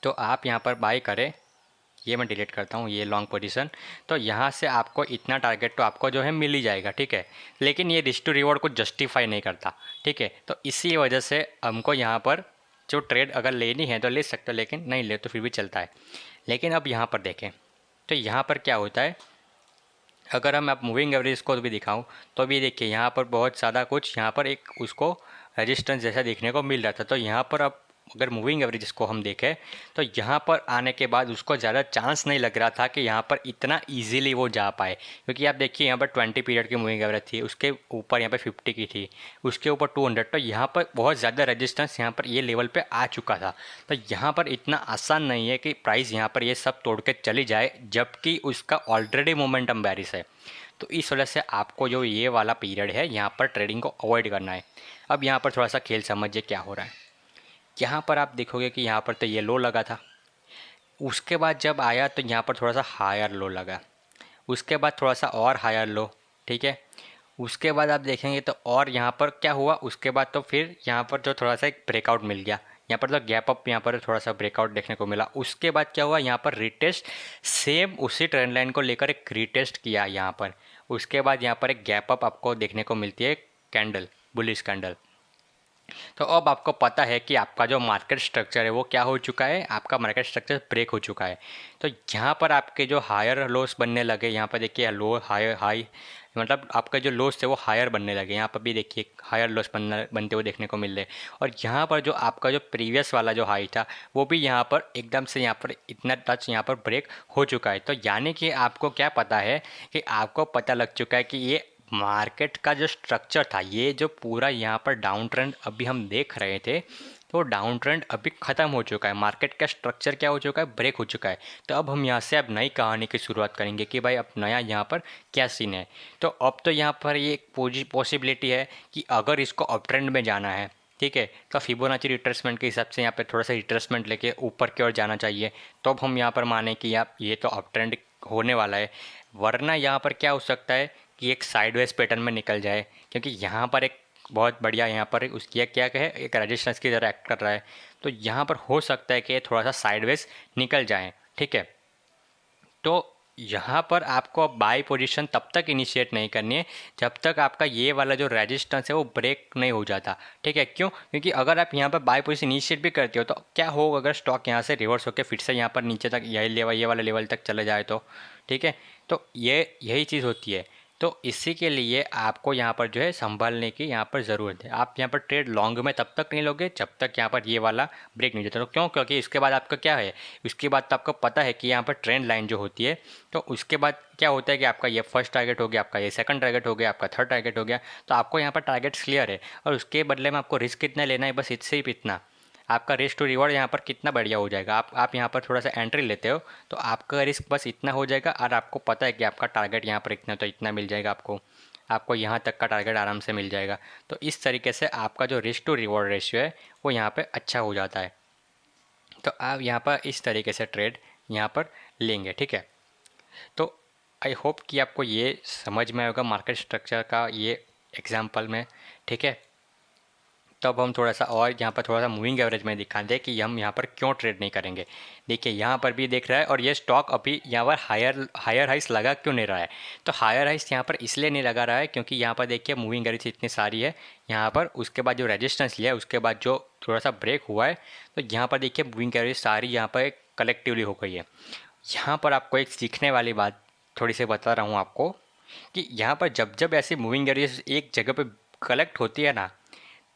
तो आप यहाँ पर बाई करें, ये मैं डिलीट करता हूँ ये लॉन्ग पोजीशन, तो यहाँ से आपको इतना टारगेट तो आपको जो है मिल ही जाएगा। ठीक है, लेकिन ये रिस्क टू रिवॉर्ड को जस्टिफाई नहीं करता। ठीक है, तो इसी वजह से हमको यहाँ पर जो ट्रेड अगर लेनी है तो ले सकते हो, लेकिन नहीं ले तो फिर भी चलता है। लेकिन अब यहाँ पर देखें तो यहाँ पर क्या होता है, अगर हम आप मूविंग एवरेज को भी दिखाऊं तो भी देखिए यहाँ पर बहुत ज़्यादा कुछ यहाँ पर एक उसको रेजिस्टेंस जैसा देखने को मिल रहा था। तो यहाँ पर अब अगर मूविंग एवरेज को हम देखें तो यहाँ पर आने के बाद उसको ज़्यादा चांस नहीं लग रहा था कि यहाँ पर इतना इजीली वो जा पाए, क्योंकि आप देखिए यहाँ पर 20 पीरियड की मूविंग एवरेज थी, उसके ऊपर यहाँ पर 50 की थी, उसके ऊपर 200, तो यहाँ पर बहुत ज़्यादा रेजिस्टेंस यहाँ पर ये लेवल पे आ चुका था। तो यहाँ पर इतना आसान नहीं है कि प्राइस यहाँ पर ये सब तोड़ के चली जाए, जबकि उसका ऑलरेडी मोमेंटम बैरिश है। तो इस वजह से आपको जो ये वाला पीरियड है यहाँ पर ट्रेडिंग को अवॉइड करना है। अब यहाँ पर थोड़ा सा खेल समझिए क्या हो रहा है। यहाँ पर आप देखोगे कि यहाँ पर तो ये लो लगा था, उसके बाद जब आया तो यहाँ पर थोड़ा सा हायर लो लगा, उसके बाद थोड़ा सा और हायर लो। ठीक है, उसके बाद आप देखेंगे तो और यहाँ पर क्या हुआ, उसके बाद तो फिर यहाँ पर जो थोड़ा सा एक ब्रेकआउट मिल गया, यहाँ पर तो गैप अप, यहाँ पर थोड़ा सा ब्रेकआउट देखने को मिला। उसके बाद क्या हुआ, यहाँ पर रिटेस्ट, सेम उसी ट्रेंड लाइन को लेकर एक रिटेस्ट किया यहाँ पर। उसके बाद यहाँ पर एक गैप अप आपको देखने को मिलती है, कैंडल, बुलिश कैंडल। तो अब आपको पता है कि आपका जो मार्केट स्ट्रक्चर है वो क्या हो चुका है, आपका मार्केट स्ट्रक्चर ब्रेक हो चुका है। तो यहाँ पर आपके जो हायर लोस बनने लगे, यहाँ पर देखिए लो हाई हाई, मतलब आपके जो लोस थे वो हायर बनने लगे, यहाँ पर भी देखिए हायर लोस बनते हुए देखने को मिल रहे। और यहाँ पर जो आपका जो प्रीवियस वाला जो हाई था वो भी यहाँ पर एकदम से यहाँ पर इतना टच यहाँ पर ब्रेक हो चुका है। तो यानी कि आपको क्या पता है कि आपको पता लग चुका है कि ये मार्केट का जो स्ट्रक्चर था, ये जो पूरा यहाँ पर डाउन ट्रेंड अभी हम देख रहे थे, तो डाउन ट्रेंड अभी ख़त्म हो चुका है, मार्केट का स्ट्रक्चर क्या हो चुका है, ब्रेक हो चुका है। तो अब हम यहाँ से अब नई कहानी की शुरुआत करेंगे कि भाई अब नया यहाँ पर क्या सीन है। तो अब तो यहाँ पर ये पॉसिबिलिटी है कि अगर इसको अप ट्रेंड में जाना है, ठीक है, तो फिबोनाची रिट्रेसमेंट के हिसाब से यहाँ पर थोड़ा सा रिट्रेसमेंट लेके ऊपर की ओर जाना चाहिए, तो अब हम यहाँ पर माने कि आप ये तो अप ट्रेंड होने वाला है। वरना यहाँ पर क्या हो सकता है कि एक साइडवेज पैटर्न में निकल जाए, क्योंकि यहाँ पर एक बहुत बढ़िया यहाँ पर उसकी क्या कहे एक रेजिस्टेंस की तरह एक्ट कर रहा है। तो यहाँ पर हो सकता है कि ये थोड़ा सा साइडवेज निकल जाए। ठीक है, तो यहाँ पर आपको अब बाई पोजीशन तब तक इनिशिएट नहीं करनी है जब तक आपका ये वाला जो रेजिस्टेंस है वो ब्रेक नहीं हो जाता। ठीक है, क्यों, क्योंकि अगर आप यहाँ पर बाई पोजीशन इनिशिएट भी करते हो तो क्या होगा, अगर स्टॉक यहाँ से रिवर्स होकर फिर से यहाँ पर नीचे तक यही लेवल, ये वाला लेवल तक चले जाए तो। ठीक है, तो यही चीज़ होती है। तो इसी के लिए आपको यहाँ पर जो है संभालने की यहाँ पर ज़रूरत है। आप यहाँ पर ट्रेड लॉन्ग में तब तक नहीं लोगे जब तक यहाँ पर ये वाला ब्रेक नहीं देता। तो क्यों, क्योंकि इसके बाद आपका क्या है, उसके बाद तो आपको पता है कि यहाँ पर ट्रेंड लाइन जो होती है, तो उसके बाद क्या होता है कि आपका ये फर्स्ट टारगेट हो गया, आपका ये सेकंड टारगेट हो गया, आपका थर्ड टारगेट हो गया। तो आपको यहाँ पर टारगेट्स क्लियर है और उसके बदले में आपको रिस्क कितना लेना है, बस इससे ही इतना। आपका रिस्क टू रिवॉर्ड यहाँ पर कितना बढ़िया हो जाएगा। आप यहाँ पर थोड़ा सा एंट्री लेते हो तो आपका रिस्क बस इतना हो जाएगा और आपको पता है कि आपका टारगेट यहाँ पर इतना, तो इतना मिल जाएगा आपको यहाँ तक का टारगेट आराम से मिल जाएगा। तो इस तरीके से आपका जो रिस्क टू रिवॉर्ड रेशियो है वो यहाँ पे अच्छा हो जाता है। तो आप यहाँ पर इस तरीके से ट्रेड यहाँ पर लेंगे, ठीक है। तो आई होप कि आपको ये समझ में आएगा मार्केट स्ट्रक्चर का ये एग्जाम्पल में, ठीक है। तब हम थोड़ा सा और यहाँ पर थोड़ा सा मूविंग एवरेज में दिखा दें कि हम यहाँ पर क्यों ट्रेड नहीं करेंगे। देखिए यहाँ पर भी देख रहा है और ये स्टॉक अभी यहाँ पर हायर हाइस लगा क्यों नहीं रहा है। तो हायर हाइस यहाँ पर इसलिए नहीं लगा रहा है क्योंकि यहाँ पर देखिए मूविंग एवरेज इतनी सारी है यहाँ पर, उसके बाद जो रेजिस्टेंस लिया है उसके बाद जो थोड़ा सा ब्रेक हुआ है, तो यहाँ पर देखिए मूविंग एवरेज सारी यहाँ पर कलेक्टिवली हो गई है। यहाँ पर आपको एक सीखने वाली बात थोड़ी सी बता रहा हूँ आपको कि यहाँ पर जब जब ऐसी मूविंग एवरेज एक जगह पे कलेक्ट होती है ना,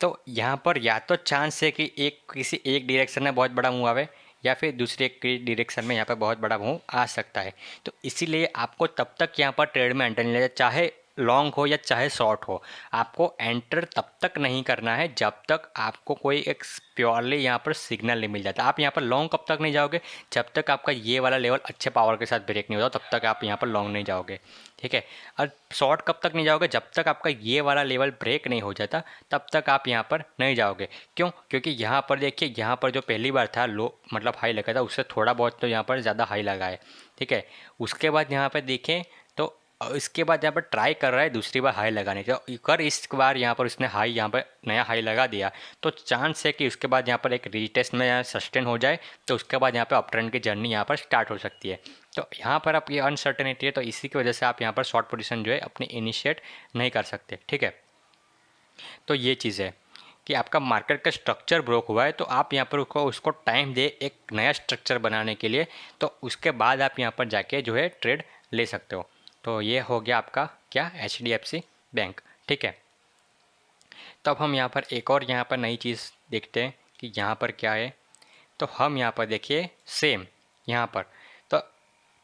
तो यहाँ पर या तो चांस है कि किसी एक डायरेक्शन में बहुत बड़ा मूव आवे या फिर दूसरे एक डायरेक्शन में यहाँ पर बहुत बड़ा मूव आ सकता है। तो इसीलिए आपको तब तक यहाँ पर ट्रेड में एंटर नहीं लेना, चाहे लॉन्ग हो या चाहे शॉर्ट हो, आपको एंटर तब तक नहीं करना है जब तक आपको कोई एक प्योरली यहाँ पर सिग्नल नहीं मिल जाता। आप यहाँ पर लॉन्ग कब तक नहीं जाओगे, जब तक आपका ये वाला लेवल अच्छे पावर के साथ ब्रेक नहीं होता तब तक आप यहाँ पर लॉन्ग नहीं जाओगे, ठीक है। और शॉर्ट कब तक नहीं जाओगे, जब तक आपका ये वाला लेवल ब्रेक नहीं हो जाता तब तक आप यहाँ पर नहीं जाओगे। क्यों? क्योंकि यहाँ पर देखिए यहाँ पर जो पहली बार था लो मतलब हाई लगा था उससे थोड़ा बहुत तो यहाँ पर ज़्यादा हाई लगा है, ठीक है। उसके बाद यहाँ पर देखें तो इसके बाद यहाँ पर ट्राई कर रहा है दूसरी बार हाई लगाने का, कर इस बार यहाँ पर उसने हाई यहाँ पर नया हाई लगा दिया तो चांस है कि उसके बाद यहाँ पर एक रीटेस्ट में यहाँ सस्टेन हो जाए, तो उसके बाद यहाँ पर अप ट्रेंड की जर्नी यहाँ पर स्टार्ट हो सकती है। तो यहाँ पर आप ये अनसर्टेनिटी है, तो इसी की वजह से आप यहाँ पर शॉर्ट पोजीशन जो है अपनी इनिशिएट नहीं कर सकते, ठीक है। तो ये चीज़ है कि आपका मार्केट का स्ट्रक्चर ब्रोक हुआ है तो आप यहाँ पर उसको टाइम दे एक नया स्ट्रक्चर बनाने के लिए, तो उसके बाद आप यहाँ पर जाके जो है ट्रेड ले सकते हो। तो ये हो गया आपका क्या HDFC बैंक, ठीक है। तो अब हम यहाँ पर एक और यहाँ पर नई चीज़ देखते हैं कि यहाँ पर क्या है। तो हम यहाँ पर देखिए सेम यहाँ पर, तो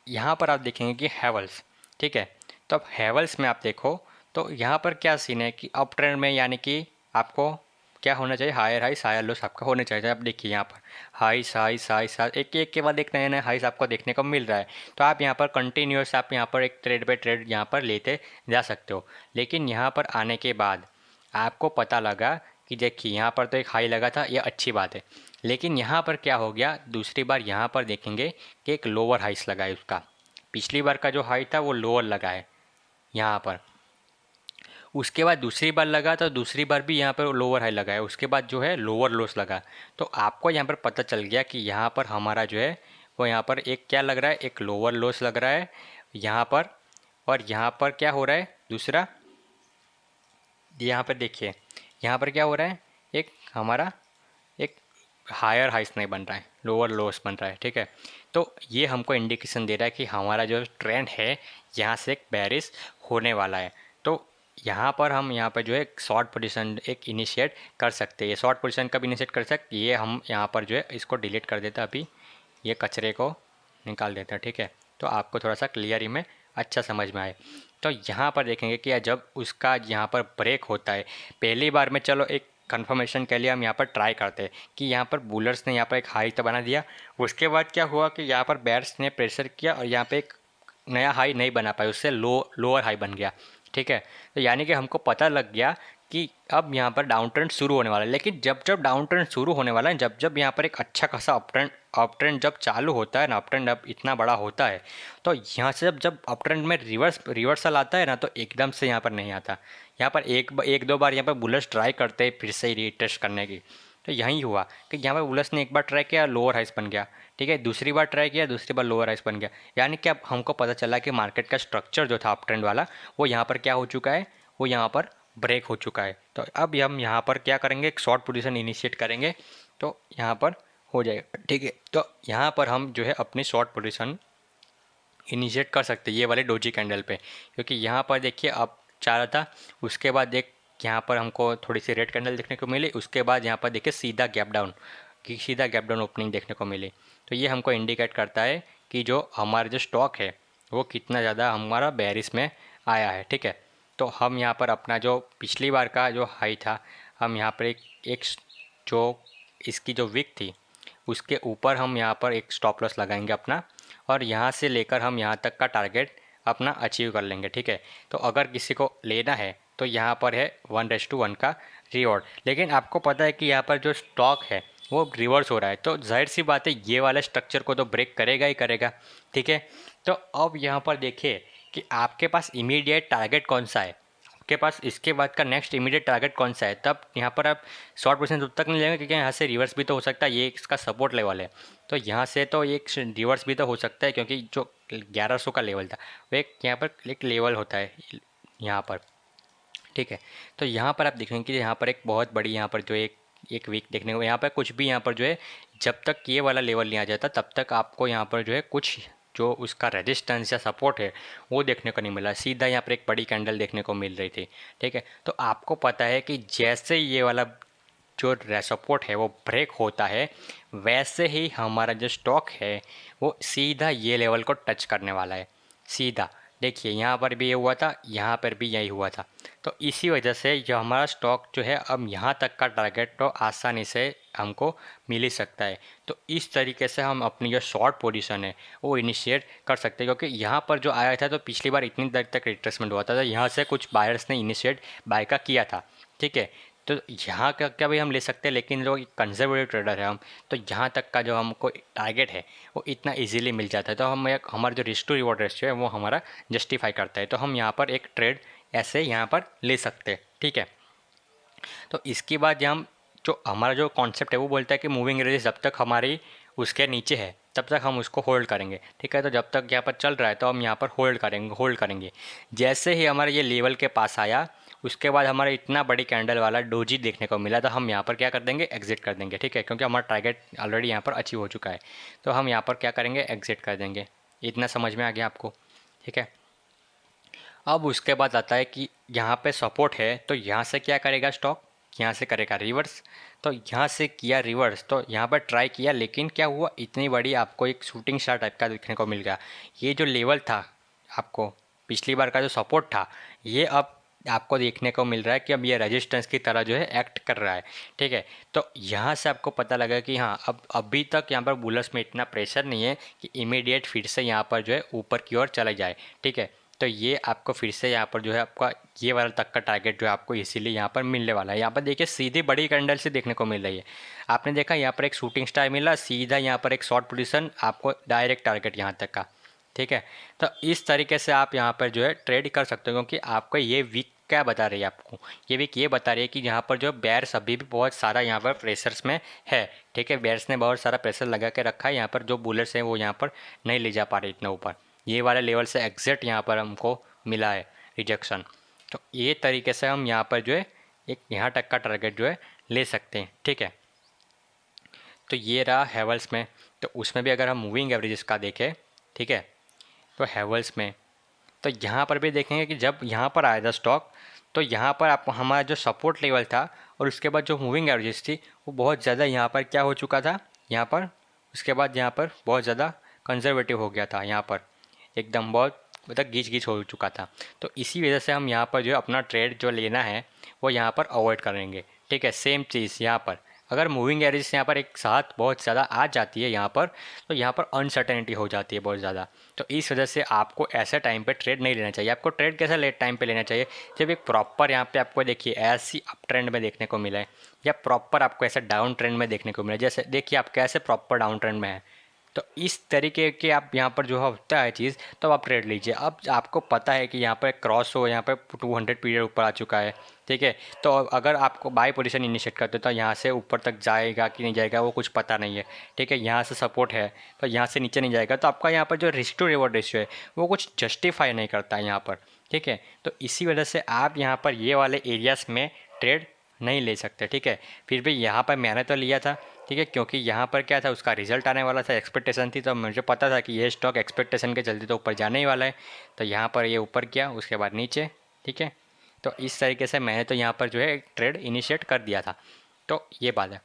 यहाँ पर आप देखेंगे कि हैवल्स, ठीक है। तो अब हैवल्स में आप देखो तो यहाँ पर क्या सीन है कि अप ट्रेंड में यानी कि आपको क्या होना चाहिए, हायर हाइस हायर लोस आपका होने चाहिए। आप देखिए यहाँ पर हाइस हाइस हाइस एक एक के बाद एक नए नए हाइस आपको देखने को मिल रहा है। तो आप यहाँ पर कंटिन्यूस आप यहाँ पर एक ट्रेड बाय ट्रेड यहाँ पर लेते जा सकते हो। लेकिन यहाँ पर आने के बाद आपको पता लगा कि देखिए यहाँ पर तो एक हाई लगा था, ये अच्छी बात है। लेकिन यहाँ पर क्या हो गया, दूसरी बार यहाँ पर देखेंगे कि एक लोअर हाइस लगा है उसका। पिछली बार का जो हाई था वो लोअर लगा है यहाँ पर, उसके बाद दूसरी बार लगा तो दूसरी बार भी यहाँ पर लोअर हाई लगा है, उसके बाद जो है लोअर लोस लगा। तो आपको यहाँ पर पता चल गया कि यहाँ पर हमारा जो है वो यहाँ पर एक क्या लग रहा है, एक लोअर लोस लग रहा है यहाँ पर। और यहाँ पर क्या हो रहा है दूसरा, यहाँ पर देखिए यहाँ पर क्या हो रहा है, एक हमारा एक हायर हाइस नहीं बन रहा है, लोअर लोस बन रहा है, ठीक है। तो ये हमको इंडिकेशन दे रहा है कि हमारा जो ट्रेंड है यहाँ से एक बेरिश होने वाला है। तो यहाँ पर हम यहाँ पर जो है शॉर्ट पोजीशन एक इनिशिएट कर सकते हैं। ये शॉर्ट पोजीशन कब इनिशिएट कर सकते, ये हम यहाँ पर जो है इसको डिलीट कर देता, अभी ये कचरे को निकाल देता, ठीक है। तो आपको थोड़ा सा क्लियर में अच्छा समझ में आए। तो यहाँ पर देखेंगे कि जब उसका यहाँ पर ब्रेक होता है पहली बार में, चलो एक कंफर्मेशन के लिए हम यहाँ पर ट्राई करते हैं कि यहाँ पर बुलर्स ने यहाँ पर एक हाई तो बना दिया, उसके बाद क्या हुआ कि यहाँ पर बेयर्स ने प्रेशर किया और यहाँ पे एक नया हाई नहीं बना पाया, उससे लोअर हाई बन गया, ठीक है। तो यानी कि हमको पता लग गया कि अब यहाँ पर डाउन ट्रेंड शुरू होने वाला है। लेकिन जब जब डाउन ट्रेंड शुरू होने वाला है, जब जब यहाँ पर एक अच्छा खासा अप ट्रेंड जब चालू होता है ना, अप ट्रेंड अब इतना बड़ा होता है, तो यहाँ से जब जब अप ट्रेंड में रिवर्सल आता है ना, तो एकदम से यहाँ पर नहीं आता। यहाँ पर एक दो बार यहाँ पर बुलर्स ट्राई करते हैं फिर से रीटेस्ट करने की। तो यही हुआ कि यहाँ पर बुलर्स ने एक बार ट्राई किया, लोअर हाइस बन गया, ठीक है। दूसरी बार ट्राई किया, दूसरी बार लोअर हाइस बन गया। यानी कि अब हमको पता चला कि मार्केट का स्ट्रक्चर जो था अप ट्रेंड वाला वो यहाँ पर क्या हो चुका है, वो यहाँ पर ब्रेक हो चुका है। तो अब हम यहाँ पर क्या करेंगे, एक शॉर्ट पोजीशन इनिशिएट करेंगे तो यहाँ पर हो जाएगा, ठीक है। तो यहाँ पर हम जो है अपनी शॉर्ट पोजीशन इनिशिएट कर सकते हैं ये वाले डोजी कैंडल पे, क्योंकि यहाँ पर देखिए अब चाह रहा था, उसके बाद एक यहाँ पर हमको थोड़ी सी रेड कैंडल देखने को मिली, उसके बाद यहाँ पर देखिए सीधा गैप डाउन ओपनिंग देखने को मिली। तो ये हमको इंडिकेट करता है कि जो हमारा जो स्टॉक है वो कितना ज़्यादा हमारा बेरिश में आया है, ठीक है। तो हम यहाँ पर अपना जो पिछली बार का जो हाई था, हम यहाँ पर एक जो इसकी जो विक थी उसके ऊपर हम यहाँ पर एक स्टॉप लॉस लगाएंगे अपना, और यहाँ से लेकर हम यहाँ तक का टारगेट अपना अचीव कर लेंगे। ठीक है, तो अगर किसी को लेना है तो यहाँ पर है 1:1 का रिवॉर्ड, लेकिन आपको पता है कि यहाँ पर जो स्टॉक है वो रिवर्स हो रहा है, तो जाहिर सी बात है ये वाले स्ट्रक्चर को तो ब्रेक करेगा ही करेगा। ठीक है, तो अब यहाँ पर देखिए कि आपके पास इमीडिएट टारगेट कौन सा है, आपके पास इसके बाद का नेक्स्ट इमीडिएट टारगेट कौन सा है। तब यहाँ पर आप शॉर्ट पोजीशन तब तक नहीं लेंगे क्योंकि यहाँ से रिवर्स भी तो हो सकता है, ये इसका सपोर्ट लेवल है, तो यहाँ से तो एक रिवर्स भी तो हो सकता है क्योंकि जो 1100 का लेवल था वो एक यहाँ पर एक लेवल होता है यहाँ पर। ठीक है, तो यहाँ पर आप देखेंगे कि यहाँ पर एक बहुत बड़ी यहाँ पर जो एक वीक देखने को, यहाँ पर कुछ भी यहाँ पर जो है जब तक ये वाला लेवल नहीं आ जाता तब तक आपको यहाँ पर जो है कुछ जो उसका रेजिस्टेंस या सपोर्ट है वो देखने को नहीं मिला, सीधा यहाँ पर एक बड़ी कैंडल देखने को मिल रही थी। ठीक है, तो आपको पता है कि जैसे ये वाला जो सपोर्ट है वो ब्रेक होता है वैसे ही हमारा जो स्टॉक है वो सीधा ये लेवल को टच करने वाला है सीधा। देखिए यहाँ पर भी ये हुआ था, यहाँ पर भी यही हुआ था, तो इसी वजह से जो हमारा स्टॉक जो है अब यहाँ तक का टारगेट तो आसानी से हमको मिल ही सकता है। तो इस तरीके से हम अपनी जो शॉर्ट पोजीशन है वो इनिशिएट कर सकते हैं, क्योंकि यहाँ पर जो आया था तो पिछली बार इतनी देर तक रिट्रेसमेंट हुआ था, यहाँ से कुछ बायर्स ने इनिशिएट बाय का किया था। ठीक है, तो यहाँ का क्या भी हम ले सकते हैं, लेकिन जो कंजर्वेटिव ट्रेडर है हम, तो यहाँ तक का जो हमको टारगेट है वो इतना इजीली मिल जाता है, तो हम एक हमारा जो रिस्क टू रिवॉर्ड रेशियो है वो हमारा जस्टिफाई करता है, तो हम यहाँ पर एक ट्रेड ऐसे यहाँ पर ले सकते हैं। ठीक है, तो इसके बाद हम जो हमारा जो कॉन्सेप्ट है वो बोलता है कि मूविंग एवरेज जब तक हमारी उसके नीचे है तब तक हम उसको होल्ड करेंगे। ठीक है, तो जब तक यहाँ पर चल रहा है तो हम यहाँ पर होल्ड करेंगे। जैसे ही हमारे ये लेवल के पास आया उसके बाद हमारा इतना बड़ी कैंडल वाला डोजी देखने को मिला, तो हम यहाँ पर क्या कर देंगे, एग्जिट कर देंगे। ठीक है, क्योंकि हमारा टारगेट ऑलरेडी यहाँ पर अचीव हो चुका है, तो हम यहाँ पर क्या करेंगे, एग्जिट कर देंगे। इतना समझ में आ गया आपको। ठीक है, अब उसके बाद आता है कि यहाँ पे सपोर्ट है तो यहाँ से क्या करेगा स्टॉक, यहाँ से करेगा रिवर्स, तो यहाँ से किया रिवर्स, तो यहाँ पर ट्राई किया, लेकिन क्या हुआ, इतनी बड़ी आपको एक शूटिंग स्टार टाइप का देखने को मिल गया। ये जो लेवल था आपको पिछली बार का जो सपोर्ट था ये अब आपको देखने को मिल रहा है कि अब ये रेजिस्टेंस की तरह जो है एक्ट कर रहा है। ठीक है, तो यहाँ से आपको पता लगा कि हाँ अब अभी तक यहाँ पर बुलर्स में इतना प्रेशर नहीं है कि इमीडिएट फिर से यहाँ पर जो है ऊपर की ओर चला जाए। ठीक है, तो ये आपको फिर से यहाँ पर जो है आपका ये वाला तक का टारगेट जो है आपको इसीलिए यहाँ पर मिलने वाला है। यहाँ पर देखिए सीधी बड़ी कैंडल से देखने को मिल रही है, आपने देखा यहाँ पर एक शूटिंग स्टार मिला, सीधा यहाँ पर एक शॉर्ट पोजीशन, आपको डायरेक्ट टारगेट यहाँ तक का। ठीक है, तो इस तरीके से आप यहाँ पर जो है ट्रेड कर सकते हो, क्योंकि आपको ये वीक क्या बता रही है, आपको ये वीक ये बता रही है कि यहाँ पर जो बेयर्स अभी भी बहुत सारा यहाँ पर प्रेशर्स में है। ठीक है, बेयर्स ने बहुत सारा प्रेशर लगा के रखा है, यहाँ पर जो बुलर्स हैं वो यहाँ पर नहीं ले जा पा रहे इतना ऊपर, ये वाले लेवल से एग्जैक्ट यहाँ पर हमको मिला है रिजेक्शन। तो ये तरीके से हम यहाँ पर जो है एक यहाँ तक का टारगेट जो है ले सकते हैं। ठीक है, तो ये रहा हैवेल्स में, तो उसमें भी अगर हम मूविंग एवरेजेस का देखें, ठीक है, तो हैवेल्स में तो यहाँ पर भी देखेंगे कि जब यहाँ पर आया था स्टॉक तो यहाँ पर आप हमारा जो सपोर्ट लेवल था और उसके बाद जो मूविंग एवरेजेस थी वो बहुत ज़्यादा यहाँ पर क्या हो चुका था, यहाँ पर उसके बाद यहाँ पर बहुत ज़्यादा कंजर्वेटिव हो गया था, यहाँ पर एकदम बहुत मतलब गीच गीच हो चुका था। तो इसी वजह से हम यहाँ पर जो अपना ट्रेड जो लेना है वो यहाँ पर अवॉइड करेंगे। ठीक है, सेम चीज़ यहाँ पर अगर मूविंग एवरेज यहाँ पर एक साथ बहुत ज़्यादा आ जाती है यहाँ पर, तो यहाँ पर अनसर्टेनिटी हो जाती है बहुत ज़्यादा। तो इस वजह से आपको ऐसे टाइम पे ट्रेड नहीं लेना चाहिए। आपको ट्रेड कैसे लेट टाइम पे लेना चाहिए, जब एक प्रॉपर यहाँ पे आपको देखिए ऐसी अप ट्रेंड में देखने को मिला है या प्रॉपर आपको ऐसे डाउन ट्रेंड में देखने को मिला है। जैसे देखिए आप कैसे प्रॉपर डाउन ट्रेंड में है, तो इस तरीके के आप यहाँ पर जो होता है चीज़ तो आप ट्रेड लीजिए। अब आपको पता है कि यहाँ पर क्रॉस हो, यहाँ पर 200 पीरियड ऊपर आ चुका है। ठीक है, तो अगर आपको बाय पोजीशन इनिशिएट करते हो तो यहाँ से ऊपर तक जाएगा कि नहीं जाएगा वो कुछ पता नहीं है। ठीक है, यहाँ से सपोर्ट है तो यहाँ से नीचे नहीं जाएगा, तो आपका यहाँ पर जो रिस्क टू रिवॉर्ड रेशियो है वो कुछ जस्टिफाई नहीं करता है यहाँ पर। ठीक है, तो इसी वजह से आप यहाँ पर ये वाले एरियाज़ में ट्रेड नहीं ले सकते। ठीक है, फिर भी यहाँ पर मैंने तो लिया था। ठीक है, क्योंकि यहाँ पर क्या था, उसका रिजल्ट आने वाला था, एक्सपेक्टेशन थी, तो मुझे पता था कि ये स्टॉक एक्सपेक्टेशन के चलते तो ऊपर जाने ही वाला है, तो यहाँ पर ये ऊपर किया उसके बाद नीचे। ठीक है, तो इस तरीके से मैंने तो यहाँ पर जो है ट्रेड इनिशिएट कर दिया था। तो ये बात है,